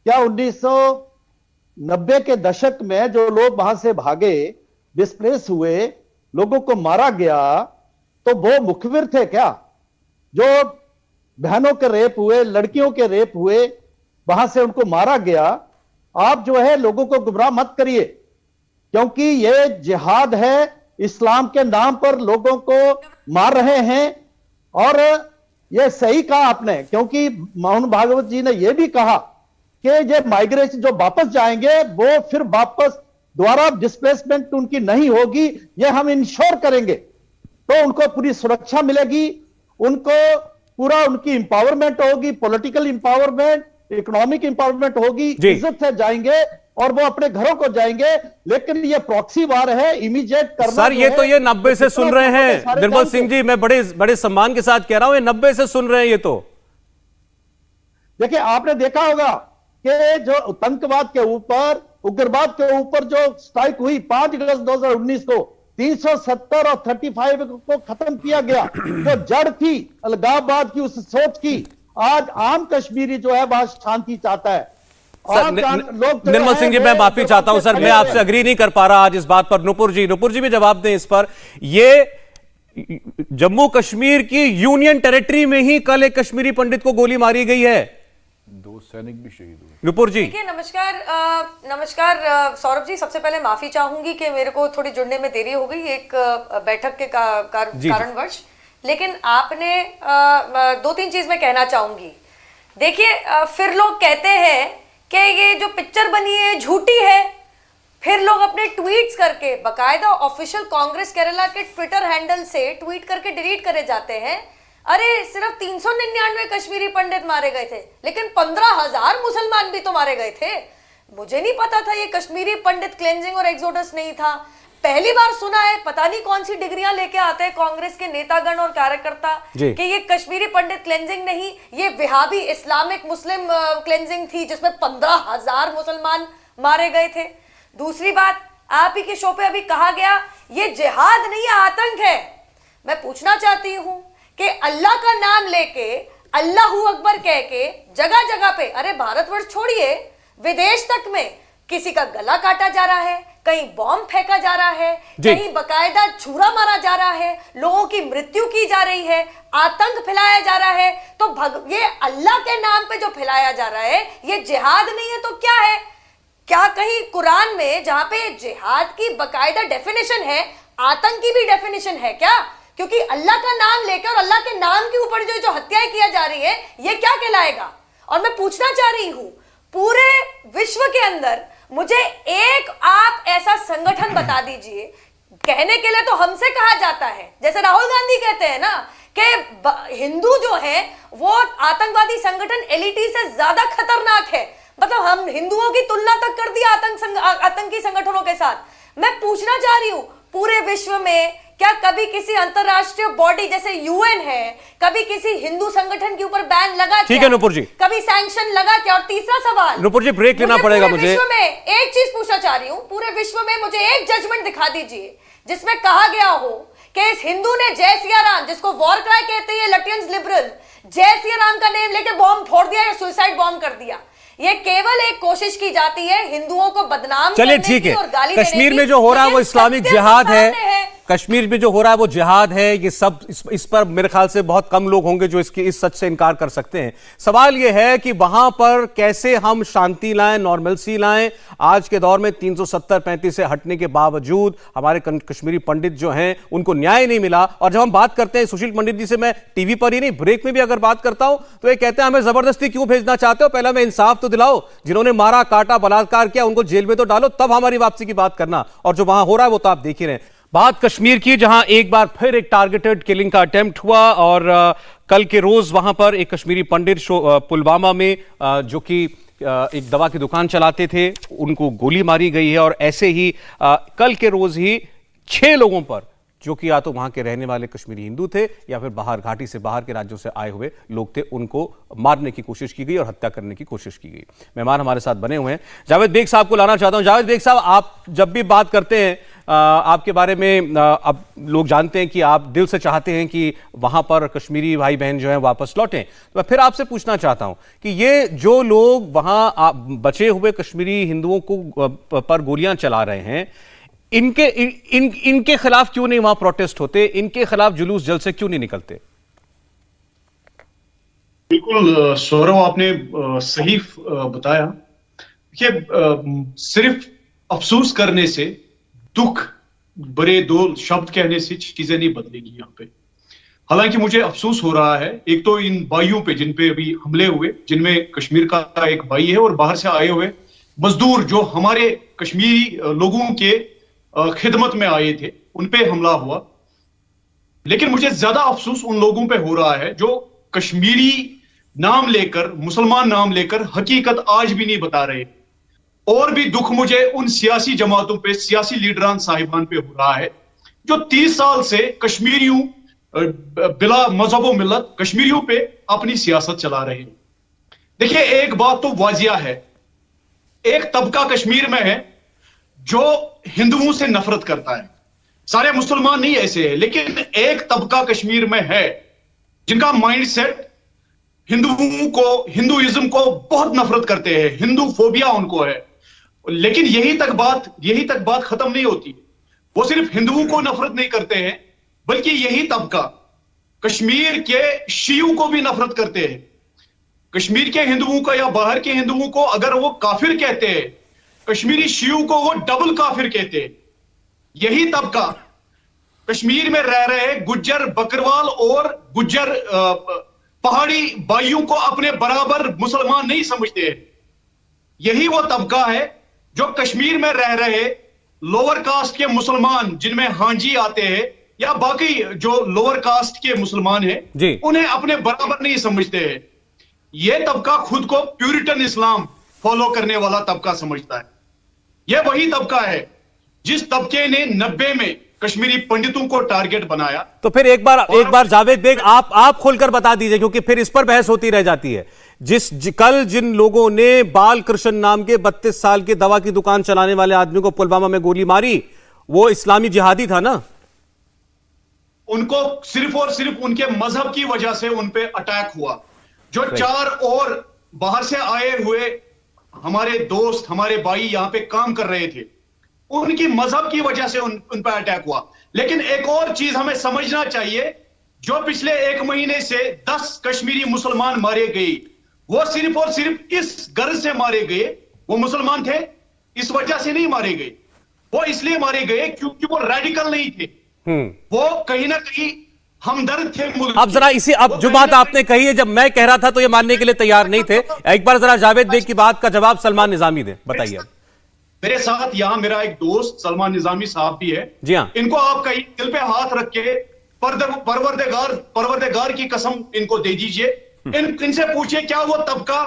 क्या 1990 के दशक में जो लोग वहां से भागे, डिस्प्लेस हुए, लोगों को मारा गया, तो वो मुखबिर थे क्या? जो बहनों के रेप हुए, लड़कियों के रेप हुए, वहां से उनको मारा गया। आप जो है लोगों को गुमराह मत करिए, क्योंकि ये जिहाद है, इस्लाम के नाम पर लोगों को मार रहे हैं। और ये सही कहा आपने, क्योंकि मोहन भागवत जी ने यह भी कहा कि ये माइग्रेशन जो वापस जाएंगे वो फिर वापस दोबारा डिस्प्लेसमेंट उनकी नहीं होगी, ये हम इंश्योर करेंगे। तो उनको पूरी सुरक्षा मिलेगी, उनको पूरा उनकी इंपावरमेंट होगी, पॉलिटिकल इंपावरमेंट, इकोनॉमिक इंपावरमेंट होगी, इज्जत से जाएंगे और वो अपने घरों को जाएंगे। लेकिन ये प्रॉक्सी वार है, इमीडिएट करना। सर ये तो ये 90 से सुन रहे हैं निर्मल सिंह जी, मैं बड़े बड़े सम्मान के साथ कह रहा हूं, ये 90 से सुन रहे हैं। ये तो देखिए, आपने देखा होगा कि जो आतंकवाद के ऊपर, उग्रवाद के ऊपर जो स्ट्राइक हुई 5 अगस्त 2019 को, 370 और 35 को खत्म किया गया। जो जड़ थी अलगाववाद की, उस सोच की, आज आम कश्मीरी जो है वह शांति चाहता है। निर्मल सिंह जी, मैं माफी चाहता हूं सर, मैं आपसे अग्री नहीं कर पा रहा आज इस बात पर। नुपुर जी भी जवाब दें इस पर। ये जम्मू कश्मीर की यूनियन टेरिटरी में ही कल एक कश्मीरी पंडित को गोली मारी गई है, 2 सैनिक भी शहीद हुए। नुपुर जी। देखिए, नमस्कार सौरभ जी, सबसे पहले माफी चाहूंगी कि मेरे को थोड़ी जुड़ने में देरी हो गई एक बैठक के कारणवश। लेकिन आपने 2-3 चीज मैं कहना चाहूंगी। देखिए, फिर लोग कहते हैं कि ये जो पिक्चर बनी है झूठी है, फिर लोग अपने ट्वीट्स करके बाकायदा ऑफिशियल कांग्रेस केरला के ट्विटर हैंडल से ट्वीट करके डिलीट करे जाते हैं। अरे सिर्फ 399 कश्मीरी पंडित मारे गए थे, लेकिन 15,000 मुसलमान भी तो मारे गए थे। मुझे नहीं पता था ये कश्मीरी पंडित क्लेंजिंग और एक्सोडस नहीं था, पहली बार सुना है। पता नहीं कौन सी डिग्रियां लेके आते हैं कांग्रेस के नेतागण और कार्यकर्ता कि ये कश्मीरी पंडित क्लेंजिंग नहीं, ये विहाबी इस्लामिक मुस्लिम क्लेंजिंग थी जिसमें 15,000 मुसलमान मारे गए थे। दूसरी बात, आप ही के शो पे अभी कहा गया ये जिहाद नहीं, आतंक है। मैं पूछना चाहती हूं कि अल्लाह का नाम लेके, अल्लाहू अकबर कह के जगह जगह पे, अरे भारतवर्ष छोड़िए, विदेश तक में किसी का गला काटा जा रहा है, कहीं बॉम्ब फेंका जा रहा है, कहीं बकायदा छुरा मारा जा रहा है, लोगों की मृत्यु की जा रही है, आतंक फैलाया जा रहा है। तो ये अल्लाह के नाम पे जो फैलाया जा रहा है ये जिहाद नहीं है तो क्या है? क्या कहीं कुरान में जहां पे जिहाद की बकायदा डेफिनेशन है, आतंक की भी डेफिनेशन है क्या? क्योंकि अल्लाह का नाम लेकर और अल्लाह के नाम के ऊपर जो हत्याएं किया जा रही है ये क्या कहलाएगा? और मैं पूछना चाह रही हूं, पूरे विश्व के अंदर मुझे एक आप ऐसा संगठन बता दीजिए, कहने के लिए तो हमसे कहा जाता है, जैसे राहुल गांधी कहते हैं ना कि हिंदू जो है वो आतंकवादी संगठन एलईटी से ज्यादा खतरनाक है, मतलब हम हिंदुओं की तुलना तक कर दी आतंकी संगठनों के साथ। मैं पूछना चाह रही हूं, पूरे विश्व में क्या कभी किसी अंतरराष्ट्रीय बॉडी जैसे यूएन है, कभी किसी हिंदू संगठन के ऊपर बैन लगा? ठीक है नुपुर जी, कभी सैंक्शन लगा क्या? और तीसरा सवाल, नुपुर जी ब्रेक लेना पड़ेगा मुझे। विश्व में एक चीज पूछना चाह रही हूं, पूरे विश्व में मुझे एक जजमेंट दिखा दीजिए जिसमें कहा गया हो कि इस हिंदू ने जय सिया राम, जिसको वॉर क्राई कहते हैं लटियंस लिबरल, जय सिया राम का नेम लेके बॉम्ब फोड़ दिया या सुसाइड बॉम्ब कर दिया। ये केवल एक कोशिश की जाती है हिंदुओं को बदनाम चलिए ठीक है, कश्मीर में जो हो रहा है वो इस्लामिक जिहाद है, कश्मीर में जो हो रहा है वो जिहाद है, ये सब इस पर मेरे ख्याल से बहुत कम लोग होंगे जो इस सच से इनकार कर सकते हैं। सवाल ये है कि वहां पर कैसे हम शांति लाएं, नॉर्मलसी लाएं। आज के दौर में 370-35 से हटने के बावजूद हमारे कश्मीरी पंडित जो हैं उनको न्याय नहीं मिला। और जब हम बात करते हैं सुशील पंडित जी से, मैं टीवी पर ही नहीं ब्रेक में भी अगर बात करता हूं तो ये कहते हैं हमें जबरदस्ती क्यों भेजना चाहते हो, पहले हमें इंसाफ तो दिलाओ, जिन्होंने मारा काटा बलात्कार किया उनको जेल में तो डालो, तब हमारी वापसी की बात करना। और जो वहां हो रहा है वो तो आप देख ही रहे हैं। बात कश्मीर की, जहां एक बार फिर एक टारगेटेड किलिंग का अटेम्प्ट हुआ और कल के रोज वहां पर एक कश्मीरी पंडित पुलवामा में जो कि एक दवा की दुकान चलाते थे उनको गोली मारी गई है। और ऐसे ही कल के रोज ही 6 लोगों पर जो कि या तो वहां के रहने वाले कश्मीरी हिंदू थे या फिर बाहर घाटी से बाहर के राज्यों से आए हुए लोग थे, उनको मारने की कोशिश की गई और हत्या करने की कोशिश की गई। मेहमान हमारे साथ बने हुए हैं, जावेद बेग साहब को लाना चाहता हूं। जावेद बेग साहब, आप जब भी बात करते हैं आपके बारे में अब लोग जानते हैं कि आप दिल से चाहते हैं कि वहां पर कश्मीरी भाई बहन जो हैं वापस लौटें, तो मैं फिर आपसे पूछना चाहता हूं कि ये जो लोग वहां बचे हुए कश्मीरी हिंदुओं को पर गोलियां चला रहे हैं, इनके खिलाफ क्यों नहीं वहां प्रोटेस्ट होते, इनके खिलाफ जुलूस जल्द से क्यों नहीं निकलते? बिल्कुल सौरव, आपने सही बताया। देखिए, सिर्फ अफसोस करने से, दुख बड़े 2 शब्द कहने से चीजें नहीं बदलेगी यहाँ पे। हालांकि मुझे अफसोस हो रहा है एक तो इन भाइयों पे जिन पे अभी हमले हुए, जिनमें कश्मीर का एक भाई है और बाहर से आए हुए मजदूर जो हमारे कश्मीरी लोगों के खिदमत में आए थे, उन पे हमला हुआ। लेकिन मुझे ज्यादा अफसोस उन लोगों पे हो रहा है जो कश्मीरी नाम लेकर, मुसलमान नाम लेकर हकीकत आज भी नहीं बता रहे। और भी दुख मुझे उन सियासी जमातों पे, सियासी लीडरान साहिबान पे हो रहा है जो 30 साल से कश्मीरियों बिला मजहब व मिल्लत कश्मीरियों पे अपनी सियासत चला रहे हैं। देखिए, एक बात तो वाजिया है, एक तबका कश्मीर में है जो हिंदुओं से नफरत करता है। सारे मुसलमान नहीं ऐसे हैं, लेकिन एक तबका कश्मीर में है जिनका माइंडसेट हिंदुओं को, हिंदुइज्म को बहुत नफरत करते हैं, हिंदू फोबिया उनको है। लेकिन यही तक बात खत्म नहीं होती। वो सिर्फ हिंदुओं को नफरत नहीं करते हैं, बल्कि यही तबका कश्मीर के शियों को भी नफरत करते हैं। कश्मीर के हिंदुओं को या बाहर के हिंदुओं को अगर वो काफिर कहते हैं, कश्मीरी शियों को वो डबल काफिर कहते हैं। यही तबका कश्मीर में रह रहे गुज्जर, बकरवाल और गुज्जर पहाड़ी भाइयों को अपने बराबर मुसलमान नहीं समझते हैं। यही वो तबका है जो कश्मीर में रह रहे लोअर कास्ट के मुसलमान, जिनमें हांजी आते हैं या बाकी जो लोअर कास्ट के मुसलमान हैं, उन्हें अपने बराबर नहीं समझते हैं। यह तबका खुद को प्यूरिटन इस्लाम फॉलो करने वाला तबका समझता है। यह वही तबका है जिस तबके ने 90 में कश्मीरी पंडितों को टारगेट बनाया। तो फिर एक बार जावेद बेग आप खोलकर बता दीजिए, क्योंकि फिर इस पर बहस होती रह जाती है। कल जिन लोगों ने बाल कृष्ण नाम के 32 साल के दवा की दुकान चलाने वाले आदमी को पुलवामा में गोली मारी, वो इस्लामी जिहादी था ना? उनको सिर्फ और सिर्फ उनके मजहब की वजह से उन पे अटैक हुआ। जो 4 और बाहर से आए हुए हमारे दोस्त, हमारे भाई यहां पे काम कर रहे थे, उनकी मजहब की वजह से उन पर अटैक हुआ। लेकिन एक और चीज हमें समझना चाहिए, जो पिछले 1 महीने से 10 कश्मीरी मुसलमान मारे गए, वो सिर्फ और सिर्फ इस गर्ज से मारे गए, वो मुसलमान थे इस वजह से नहीं मारे गए। वो इसलिए मारे गए क्योंकि वो रेडिकल नहीं थे, वो कहीं ना कहीं हमदर्द थे मुल्क। अब जरा अब जो बात आपने कही है, जब मैं कह रहा था तो ये मानने के लिए तैयार नहीं थे। एक बार जरा जावेद बेग की बात का जवाब सलमान निजामी दे, बताइए। मेरे साथ यहां मेरा एक दोस्त सलमान निजामी साहब भी है। जी हाँ। इनको आप कहीं दिल पे हाथ रख के परवरदिगार की कसम इनको दे दीजिए। इनसे पूछिए क्या वो तबका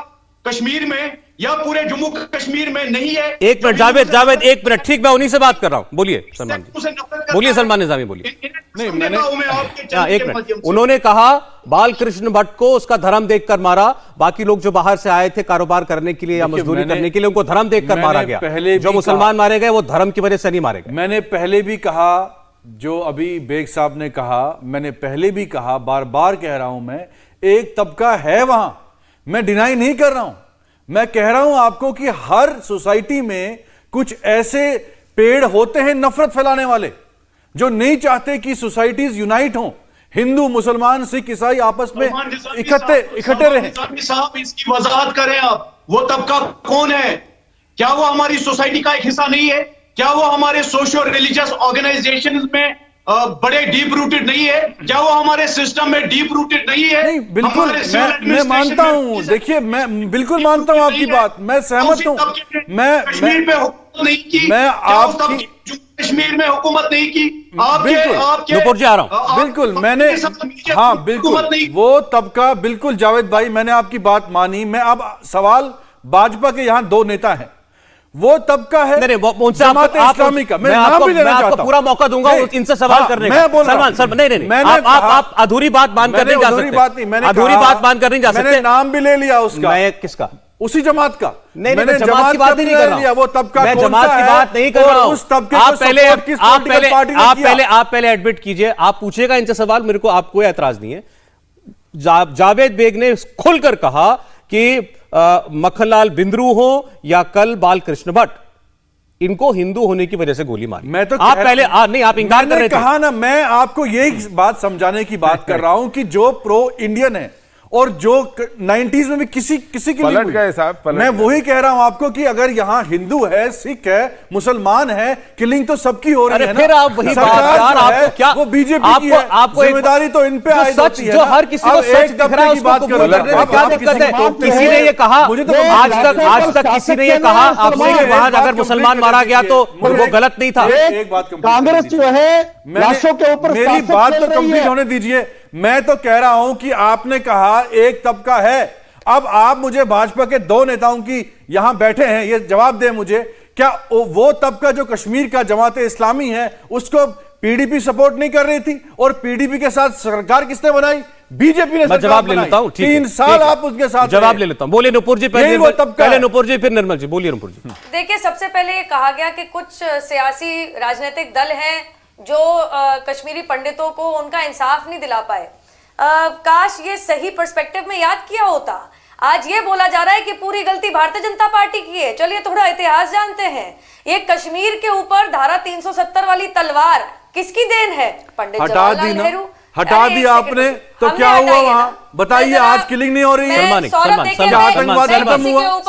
कश्मीर में या पूरे जम्मू कश्मीर में नहीं है? एक मिनट जावेद, एक मिनट, ठीक, मैं उन्हीं से बात कर रहा हूं। बोलिए सलमान जी, बोलिए सलमान निजामी, बोलिए। नहीं, मैंने एक मिनट, उन्होंने कहा बाल कृष्ण भट्ट को उसका धर्म देखकर मारा, बाकी लोग जो बाहर से आए थे कारोबार करने के लिए या मजदूरी करने के लिए, उनको धर्म देखकर मारा गया। जो मुसलमान मारे गए वो धर्म की वजह से नहीं मारे गए। मैंने पहले भी कहा, जो अभी बेग साहब ने कहा, मैंने पहले भी कहा, बार बार कह रहा हूं, मैं एक तबका है वहां, मैं डिनाई नहीं कर रहा हूं। मैं कह रहा हूं आपको कि हर सोसाइटी में कुछ ऐसे पेड़ होते हैं नफरत फैलाने वाले, जो नहीं चाहते कि सोसाइटीज यूनाइट हों, हिंदू मुसलमान सिख ईसाई आपस में इकट्ठे रहें। साहब इसकी वजाहत करें आप, वो तबका कौन है? क्या वो हमारी सोसाइटी का एक हिस्सा नहीं है? क्या वो हमारे सोशो रिलीजियस ऑर्गेनाइजेशन में बड़े डीप रूटेड नहीं है? क्या वो हमारे सिस्टम में डीप रूटेड नहीं है? नहीं, बिल्कुल मैं मानता हूं, देखिए मैं बिल्कुल मानता हूं आपकी बात, मैं सहमत हूं। मैं कश्मीर पे हुकूमत नहीं की, मैं आपकी कश्मीर में हुकूमत नहीं की, आपके नुपुर जी आ रहा हूं। बिल्कुल मैंने, हाँ बिल्कुल वो तबका, बिल्कुल जावेद भाई मैंने आपकी बात मानी। मैं अब सवाल, भाजपा के यहां दो नेता हैं, वो तबका है जमात इस्लामी का, मैं नाम भी लेना चाहता हूं, पूरा मौका दूंगा इनसे सवाल करने का। मैं बोल रहा हूं, सलमान नहीं, आप अधूरी बात मान कर नहीं जा सकते, अधूरी बात मान कर नहीं जा सकते। मैंने नाम भी ले लिया उसका। मैं किसका? उसी जमात का। नहीं, मैंने जमात की बात नहीं कर रहा हूं, वो तबका मैं जमात की बात नहीं कर रहा हूं। उस तबके आप पहले एडमिट कीजिए, आप पूछेगा इनसे सवाल, मेरे को आप कोई एतराज नहीं है। जावेद बेग ने खुलकर कहा कि मक्खनलाल बिंद्रू हो या कल बालकृष्ण भट्ट, इनको हिंदू होने की वजह से गोली मारी। मैं तो आप पहले नहीं, आप इंकार कर रहे थे। कहा ना, मैं आपको यही बात समझाने की बात कर रहा हूं कि जो प्रो इंडियन है और जो 90s में भी किसी की पलट गए साहब, मैं वही कह रहा हूं आपको कि अगर यहां हिंदू है, सिख है, मुसलमान है, किलिंग तो सबकी हो रही है ना। फिर आप वही बात यार, आपको क्या, वो बीजेपी की है, आपको जिम्मेदारी तो इन पे आयद होती है। जो हर किसी को सच दिख रहा है उसको कबूल करने में क्या दिक्कत है? किसी ने ये कहा, आज तक किसी ने ये कहा आपसे कि वहां अगर मुसलमान मारा गया तो वो गलत नहीं था। एक बात कांग्रेस जो है लाशों के ऊपर, मेरी बात तो कंप्लीट होने दीजिए। मैं तो कह रहा हूं कि आपने कहा एक तबका है, अब आप मुझे भाजपा के दो नेताओं की यहां बैठे हैं, ये जवाब दें मुझे, क्या वो तबका जो कश्मीर का जमात इस्लामी है उसको पीडीपी सपोर्ट नहीं कर रही थी? और पीडीपी के साथ सरकार किसने बनाई? बीजेपी ने। मैं जवाब ले लेता हूं, 3 साल आप उसके साथ जवाब ले लेता हूं। बोलिए नुपुर जी, पहले नुपुर जी फिर निर्मल जी, बोलिए नुपुर जी। देखिए, सबसे पहले ये कहा गया कि कुछ सियासी राजनीतिक दल हैं जो कश्मीरी पंडितों को उनका इंसाफ नहीं दिला पाए। काश ये सही पर्सपेक्टिव में याद किया होता। आज ये बोला जा रहा है कि पूरी गलती भारतीय जनता पार्टी की है। चलिए थोड़ा इतिहास जानते हैं। ये कश्मीर के ऊपर धारा 370 वाली तलवार किसकी देन है? पंडित जवाहरलाल नेहरू। हटा दी आपने तो क्या हुआ वहां? बताइए, आज किलिंग नहीं हो रही है, आतंकवाद खत्म हुआ?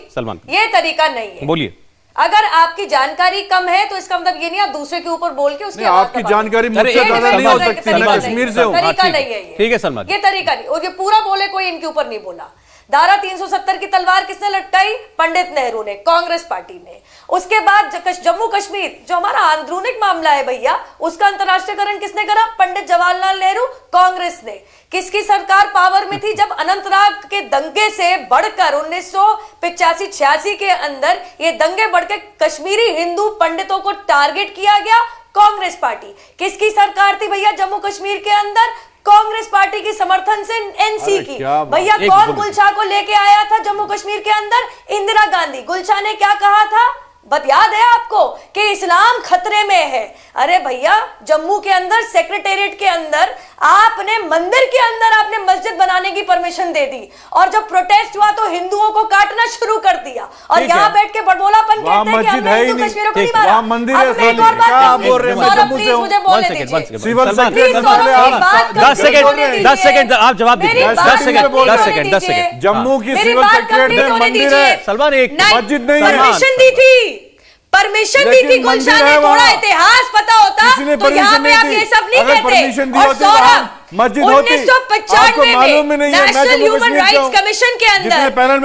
सलमान, ये तरीका नहीं है। बोलिए। अगर आपकी जानकारी कम है तो इसका मतलब ये नहीं आप दूसरे के ऊपर बोल के उसकी आपकी जानकारी मुझसे ज्यादा नहीं हो सकती, मैं कश्मीर से हूं। तरीका नहीं है ये। ठीक है सलमान, ये तरीका नहीं। और ये पूरा बोले कोई इनके ऊपर नहीं बोला। धारा 370 की तलवार किसने लटकाई? पंडित नेहरू ने, कांग्रेस पार्टी ने। उसके बाद जम्मू कश्मीर जो हमारा आंदरूनिक मामला है भैया, उसका अंतरराष्ट्रीयकरण किसने करा? पंडित जवाहरलाल नेहरू, कांग्रेस ने। किसकी सरकार पावर में थी जब अनंतनाग के दंगे से बढ़कर 1985-86 के अंदर ये दंगे बढ़कर कश्मीरी हिंदू पंडितों को टारगेट किया गया? कांग्रेस पार्टी। किसकी सरकार थी भैया जम्मू कश्मीर के अंदर? कांग्रेस पार्टी की समर्थन से एनसी की। भैया कौन गुलशाह को लेके आया था जम्मू कश्मीर के अंदर? इंदिरा गांधी। गुलशाह ने क्या कहा था? बत याद है आपको कि इस्लाम खतरे में है। अरे भैया, जम्मू के अंदर सेक्रेटेरिएट के अंदर आपने मंदिर के अंदर आपने मस्जिद बनाने की परमिशन दे दी, और जब प्रोटेस्ट हुआ तो हिंदुओं को काटना शुरू कर दिया, और यहाँ बैठ के बड़बोलापन कहते हैं कि हमने हिंदू कश्मीर को नहीं मारा। मंदिर है, मुझे बोलने दीजिए। 10 सेकंड आप जवाब दीजिए। 10 सेकंड। जम्मू की सिविल सेक्रेटरी मंदिर है सलमान, एक मस्जिद नहीं है। परमिशन दी थी, परमिशन दी थी गुलशाह ने। थोड़ा इतिहास पता होता तो यहाँ पे आप ये सब नहीं कहते। और सौरभ, 1995 में नेशनल ह्यूमन राइट्स कमीशन के अंदर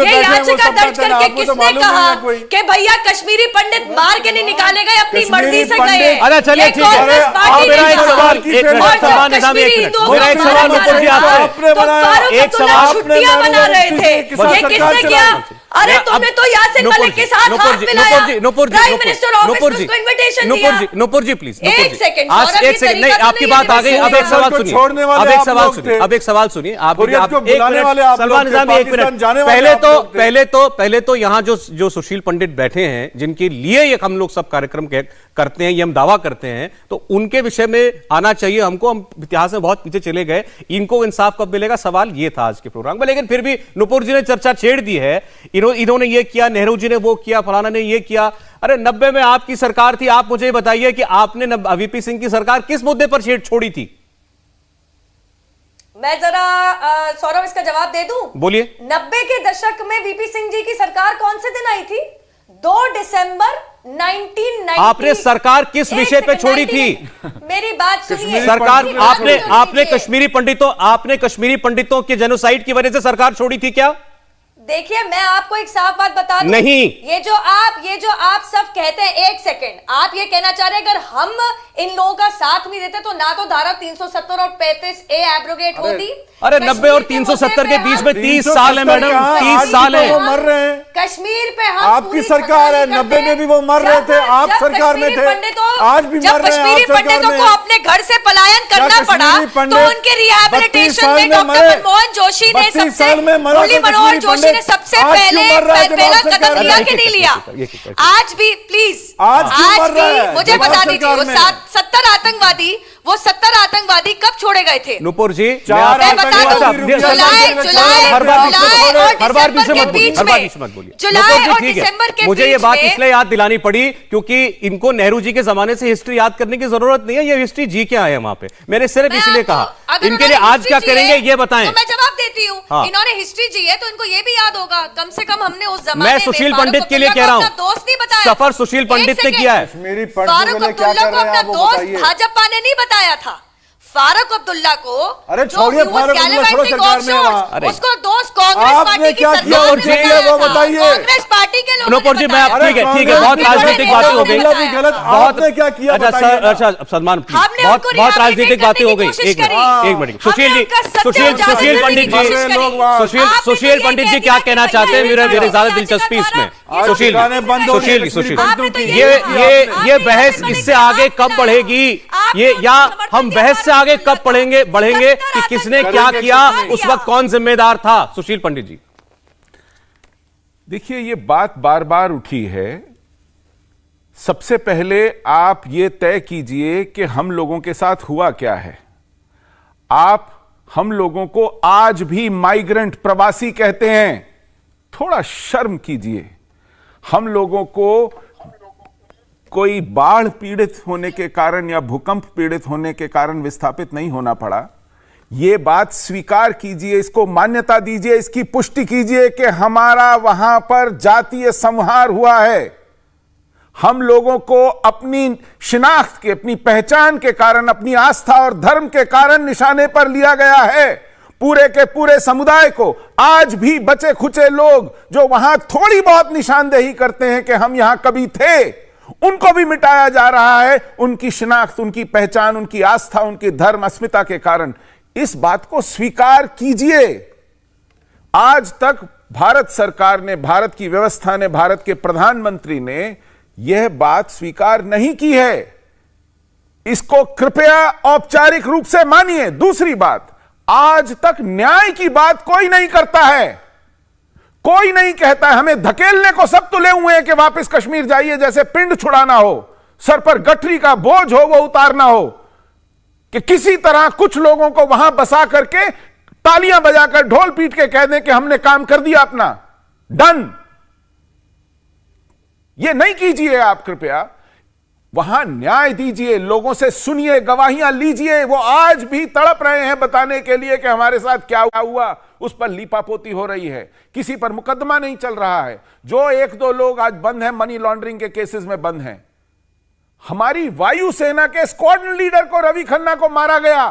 ये याचिका दर्ज करके किसने कहा कि भैया कश्मीरी पंडित मार के नहीं निकाले गए, अपनी मर्जी से गए। अरे चलिए ठीक है, मेरा एक सवाल, छुट्टियां बना रहे थे, ये किसने किया? अरे तुमने तो यासिन मलिक के साथ हाथ मिलाया, प्राइम मिनिस्टर ऑफिस को इनविटेशन दिया। नुपुर जी प्लीज, एक सेकंड नहीं, आपकी बात आ गई। अब एक सवाल सुनिए, वाले एक आप सवाल लोग सुनिए, थे। अब एक सवाल सुनिए। आप हुर्रियत को बुलाने वाले आप सलमान लोग थे, निजामी, एक पाकिस्तान मिनट। जाने वाले आप लोग थे। पहले तो यहाँ जो सुशील पंडित बैठे हैं, जिनके लिए ये हम लोग सब कार्यक्रम करते हैं, ये हम दावा करते हैं, तो उनके विषय में आना चाहिए हमको। हम इतिहास में बहुत पीछे चले गए, इनको इंसाफ कब मिलेगा, सवाल ये था आज के प्रोग्राम में। लेकिन फिर भी नुपुर जी ने चर्चा छेड़ दी है, इन्होंने ये किया, नेहरू जी ने वो किया, फलाना ने ये किया। अरे 90 में आपकी सरकार थी, आप मुझे बताइए कि आपने वीपी सिंह की सरकार किस मुद्दे पर छेड़ छोड़ी थी? मैं जरा सौरभ इसका जवाब दे दूं? बोलिए। 90 के दशक में वीपी सिंह जी की सरकार कौन से दिन आई थी? 2 दिसंबर 1990। आपने सरकार किस विषय पे छोड़ी थी? मेरी बात सुनिए। सरकार आपने कश्मीरी पंडितों के जेनोसाइड की वजह से सरकार छोड़ी थी क्या? देखिए, मैं आपको एक साफ बात बता दूं। नहीं, ये जो आप सब कहते हैं, एक सेकंड, आप ये कहना चाह रहे हैं अगर हम इन लोगों का साथ नहीं देते तो ना तो धारा 370 और 35A एब्रोगेट होती। अरे 90 और 370 के बीच में 30 साल है मैडम, 30 साल है। वो मर रहे हैं, कश्मीर पे हम आपकी सरकार है। 90 में भी वो मर रहे थे, आप सरकार में थे, आज भी मर रहे हैं। कश्मीरी पंडितों को अपने घर से पलायन करना पड़ा तो उनके रिहैबिलिटेशन में डॉक्टर मनमोहन जोशी ने मुरली मनोहर जोशी ने सबसे पहला कदम लिया कि नहीं लिया? आज भी प्लीज, आज भी मुझे बता दीजिए, वो 70 आतंकवादी कब छोड़े गए थे? नुपुर जी, मैं बता दूं, जुलाई और दिसंबर के मुझे ये बात इसलिए याद दिलानी पड़ी क्योंकि इनको नेहरू जी के जमाने से हिस्ट्री याद करने की जरूरत नहीं है, ये हिस्ट्री जी के आए हैं वहां पे। मैंने सिर्फ इसलिए कहा इनके लिए आज क्या करेंगे ये बताएं। तो मैं जवाब देती हूँ। हाँ। इन्होंने हिस्ट्री जी है तो इनको ये भी याद होगा, कम से कम हमने उस जमाने मैं सुशील पंडित के लिए कह रहा हूँ, दोस्त नहीं बताया, सफर सुशील पंडित ने किया है। फारूक अब्दुल्ला को अपना दोस्त भाजपा ने नहीं बताया था। फारूक अब्दुल्ला को, अरे छोड़िए, फारूक अब्दुल्ला छोड़ो सरकार में वहाँ। उसको दोस्त कांग्रेस पार्टी की सरकार वो बताइए। कांग्रेस पार्टी के लोगों नुपुर जी, मैं ठीक है, बहुत राजनीतिक बातें हो गई, आपने क्या किया? अच्छा सलमान, बहुत राजनीतिक बातें हो गई। एक मिनट, सुशील पंडित जी क्या कहना चाहते हैं? मेरे ज्यादा दिलचस्पी इसमें। सुशील, ये बहस इससे आगे कब बढ़ेगी? ये या हम बहस से आगे कब बढ़ेंगे कि किसने क्या किया, उस वक्त कौन जिम्मेदार था? सुशील पंडित जी, देखिए, ये बात बार बार उठी है। सबसे पहले आप ये तय कीजिए कि हम लोगों के साथ हुआ क्या है। आप हम लोगों को आज भी माइग्रेंट, प्रवासी कहते हैं। थोड़ा शर्म कीजिए। हम लोगों को कोई बाढ़ पीड़ित होने के कारण या भूकंप पीड़ित होने के कारण विस्थापित नहीं होना पड़ा। यह बात स्वीकार कीजिए, इसको मान्यता दीजिए, इसकी पुष्टि कीजिए कि हमारा वहां पर जातीय संहार हुआ है। हम लोगों को अपनी शिनाख्त के, अपनी पहचान के कारण, अपनी आस्था और धर्म के कारण निशाने पर लिया गया है। पूरे के पूरे समुदाय को, आज भी बचे खुचे लोग जो वहां थोड़ी बहुत निशानदेही करते हैं कि हम यहां कभी थे, उनको भी मिटाया जा रहा है। उनकी शिनाख्त, उनकी पहचान, उनकी आस्था, उनकी धर्म अस्मिता के कारण। इस बात को स्वीकार कीजिए। आज तक भारत सरकार ने, भारत की व्यवस्था ने, भारत के प्रधानमंत्री ने यह बात स्वीकार नहीं की है। इसको कृपया औपचारिक रूप से मानिए। दूसरी बात, आज तक न्याय की बात कोई नहीं करता है, कोई नहीं कहता है। हमें धकेलने को सब तुले हुए हैं कि वापस कश्मीर जाइए, जैसे पिंड छुड़ाना हो, सर पर गठरी का बोझ हो वो उतारना हो, कि किसी तरह कुछ लोगों को वहां बसा करके तालियां बजाकर, ढोल पीट के कह दें कि हमने काम कर दिया अपना, डन। ये नहीं कीजिए आप कृपया। वहां न्याय दीजिए, लोगों से सुनिए, गवाहियां लीजिए। वो आज भी तड़प रहे हैं बताने के लिए कि हमारे साथ क्या हुआ। उस पर लीपापोती हो रही है, किसी पर मुकदमा नहीं चल रहा है। जो 1-2 लोग आज बंद हैं, मनी लॉन्ड्रिंग के केसेस में बंद हैं। हमारी वायुसेना के स्क्वाड्रन लीडर को, रवि खन्ना को मारा गया,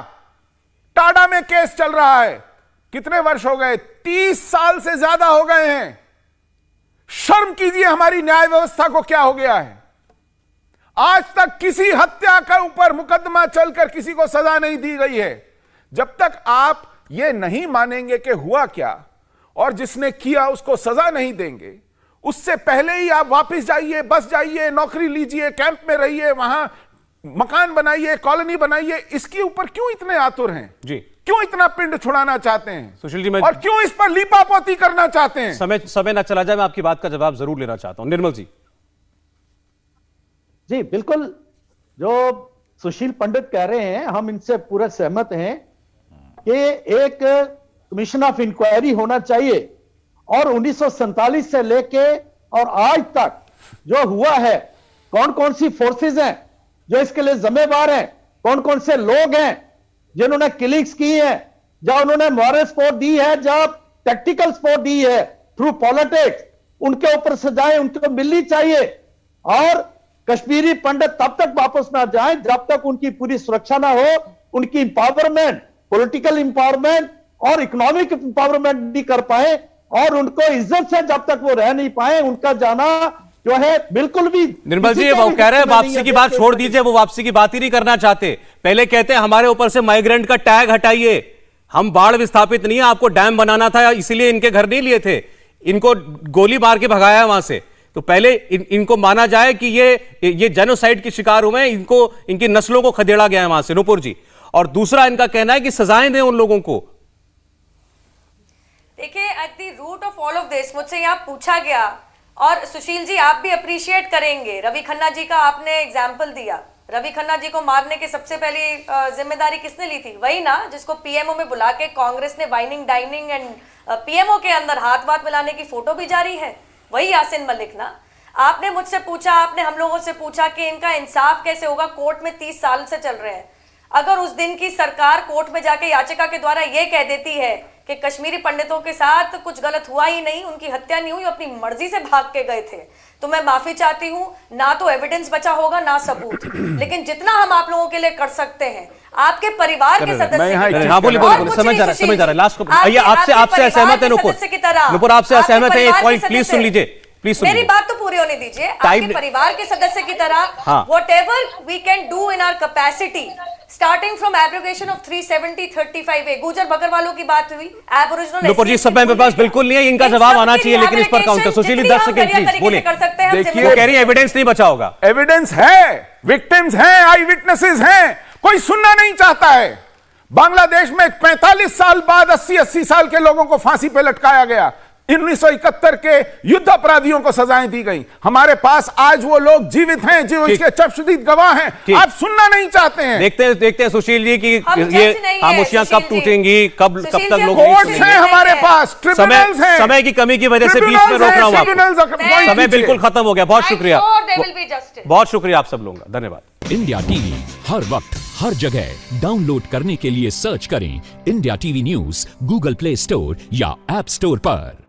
टाडा में केस चल रहा है। कितने वर्ष हो गए? 30 साल से ज्यादा हो गए हैं। शर्म कीजिए, हमारी न्याय व्यवस्था को क्या हो गया है। आज तक किसी हत्या के ऊपर मुकदमा चलकर किसी को सजा नहीं दी गई है। जब तक आप ये नहीं मानेंगे कि हुआ क्या और जिसने किया उसको सजा नहीं देंगे, उससे पहले ही आप वापस जाइए, बस जाइए, नौकरी लीजिए, कैंप में रहिए, वहां मकान बनाइए, कॉलोनी बनाइए। इसके ऊपर क्यों इतने आतुर हैं? जी, क्यों इतना पिंड छुड़ाना चाहते हैं सुशील जी, मैं और क्यों इस पर लीपापोती करना चाहते हैं? समय ना चला जाए, मैं आपकी बात का जवाब जरूर लेना चाहता हूं। निर्मल जी। जी बिल्कुल, जो सुशील पंडित कह रहे हैं हम इनसे पूरा सहमत हैं कि एक कमीशन ऑफ इंक्वायरी होना चाहिए और 1947 से लेके और आज तक जो हुआ है, कौन कौन सी फोर्सेस हैं जो इसके लिए जिम्मेवार हैं, कौन कौन से लोग हैं जिन्होंने किलिंग्स की है, जहां उन्होंने मॉरल सपोर्ट दी है, जहां टैक्टिकल सपोर्ट दी है थ्रू पॉलिटिक्स, उनके ऊपर सजाएं उनको मिलनी चाहिए। और कश्मीरी पंडित तब तक वापस ना जाएं जब तक उनकी पूरी सुरक्षा ना हो, उनकी इंपावरमेंट, पॉलिटिकल इंपावरमेंट और इकोनॉमिक इंपावरमेंट नहीं कर पाए और उनको इज्जत से जब तक वो रह नहीं पाए, उनका जाना जो है बिल्कुल भी। निर्मल जी, वो कह रहे हैं वापसी की बात छोड़ दीजिए, वो वापसी की बात ही नहीं करना चाहते। पहले कहते हैं हमारे ऊपर से माइग्रेंट का टैग हटाइए, हम बाढ़ विस्थापित नहीं है, आपको डैम बनाना था इसीलिए इनके घर नहीं लिए थे, इनको गोली मार के भगाया वहां से। तो पहले इनको माना जाए कि ये जेनोसाइड की शिकार हुए हैं, इनकी नस्लों को खदेड़ा गया है वहां से, नूपुर जी। और दूसरा इनका कहना है कि सजाएं दें उन लोगों को। देखिए, at the root of all of this मुझसे यहाँ पूछा गया, और सुशील जी आप भी अप्रिशिएट करेंगे, रवि खन्ना जी का आपने एग्जाम्पल दिया। रवि खन्ना जी को मारने की सबसे पहली जिम्मेदारी किसने ली थी? वही ना जिसको पीएमओ में बुला के कांग्रेस ने वाइनिंग डाइनिंग एंड पीएमओ के अंदर हाथ वाथ मिलाने की फोटो भी जारी है, वही यासिन मलिक ना। आपने मुझसे पूछा, आपने हम लोगों से पूछा कि इनका इंसाफ कैसे होगा, कोर्ट में 30 साल से चल रहे हैं। अगर उस दिन की सरकार कोर्ट में जाके याचिका के द्वारा यह कह देती है कि कश्मीरी पंडितों के साथ कुछ गलत हुआ ही नहीं, उनकी हत्या नहीं हुई, अपनी मर्जी से भाग के गए थे, तो मैं माफी चाहती हूँ। ना तो एविडेंस बचा होगा ना सबूत, लेकिन जितना हम आप लोगों के लिए कर सकते हैं, आपके परिवार के सदस्य, हाँ बोलिए, समझ जा रहा है। लास्ट आपसे असहमत है नुपुर, आपसे असहमत है, एक पॉइंट प्लीज सुन लीजिए, प्लीज मेरी बात तो पूरी होने दीजिए। आपके परिवार के सदस्य की तरह whatever we can do in our capacity, starting from abrogation of 370-35A, Gujjar बकरवालों की बात हुई, एबोरिजिनल। नुपुर जी, सब मेरे पास बिल्कुल नहीं है, इनका जवाब आना चाहिए, लेकिन इस पर counter. Sushil ji 10 second please बोलिए। देखिए, वो कह रही है एविडेंस नहीं बचा होगा। एविडेंस है, विक्टिम्स हैं, आई विटनेसेस हैं, कोई सुनना नहीं चाहता है। बांग्लादेश में 45 साल बाद 80 साल के लोगों को फांसी पे लटकाया गया। 1971 के युद्ध अपराधियों को सजाएं दी गई। हमारे पास आज वो लोग जीवित हैं जो इसके चश्मदीद गवाह हैं। आप सुनना नहीं चाहते हैं। देखते हैं सुशील जी की ये खामोशियां कब टूटेंगी, कब तक लोग कोर्ट्स हैं हमारे पास, ट्रिब्यूनल्स हैं। समय की कमी की वजह से बीच में रोक रहा हूं आपको, समय बिल्कुल खत्म हो गया। बहुत शुक्रिया, बहुत शुक्रिया आप सब लोगों का, धन्यवाद। इंडिया टीवी हर वक्त हर जगह डाउनलोड करने के लिए सर्च करें India TV news Google play store या ऐप स्टोर पर।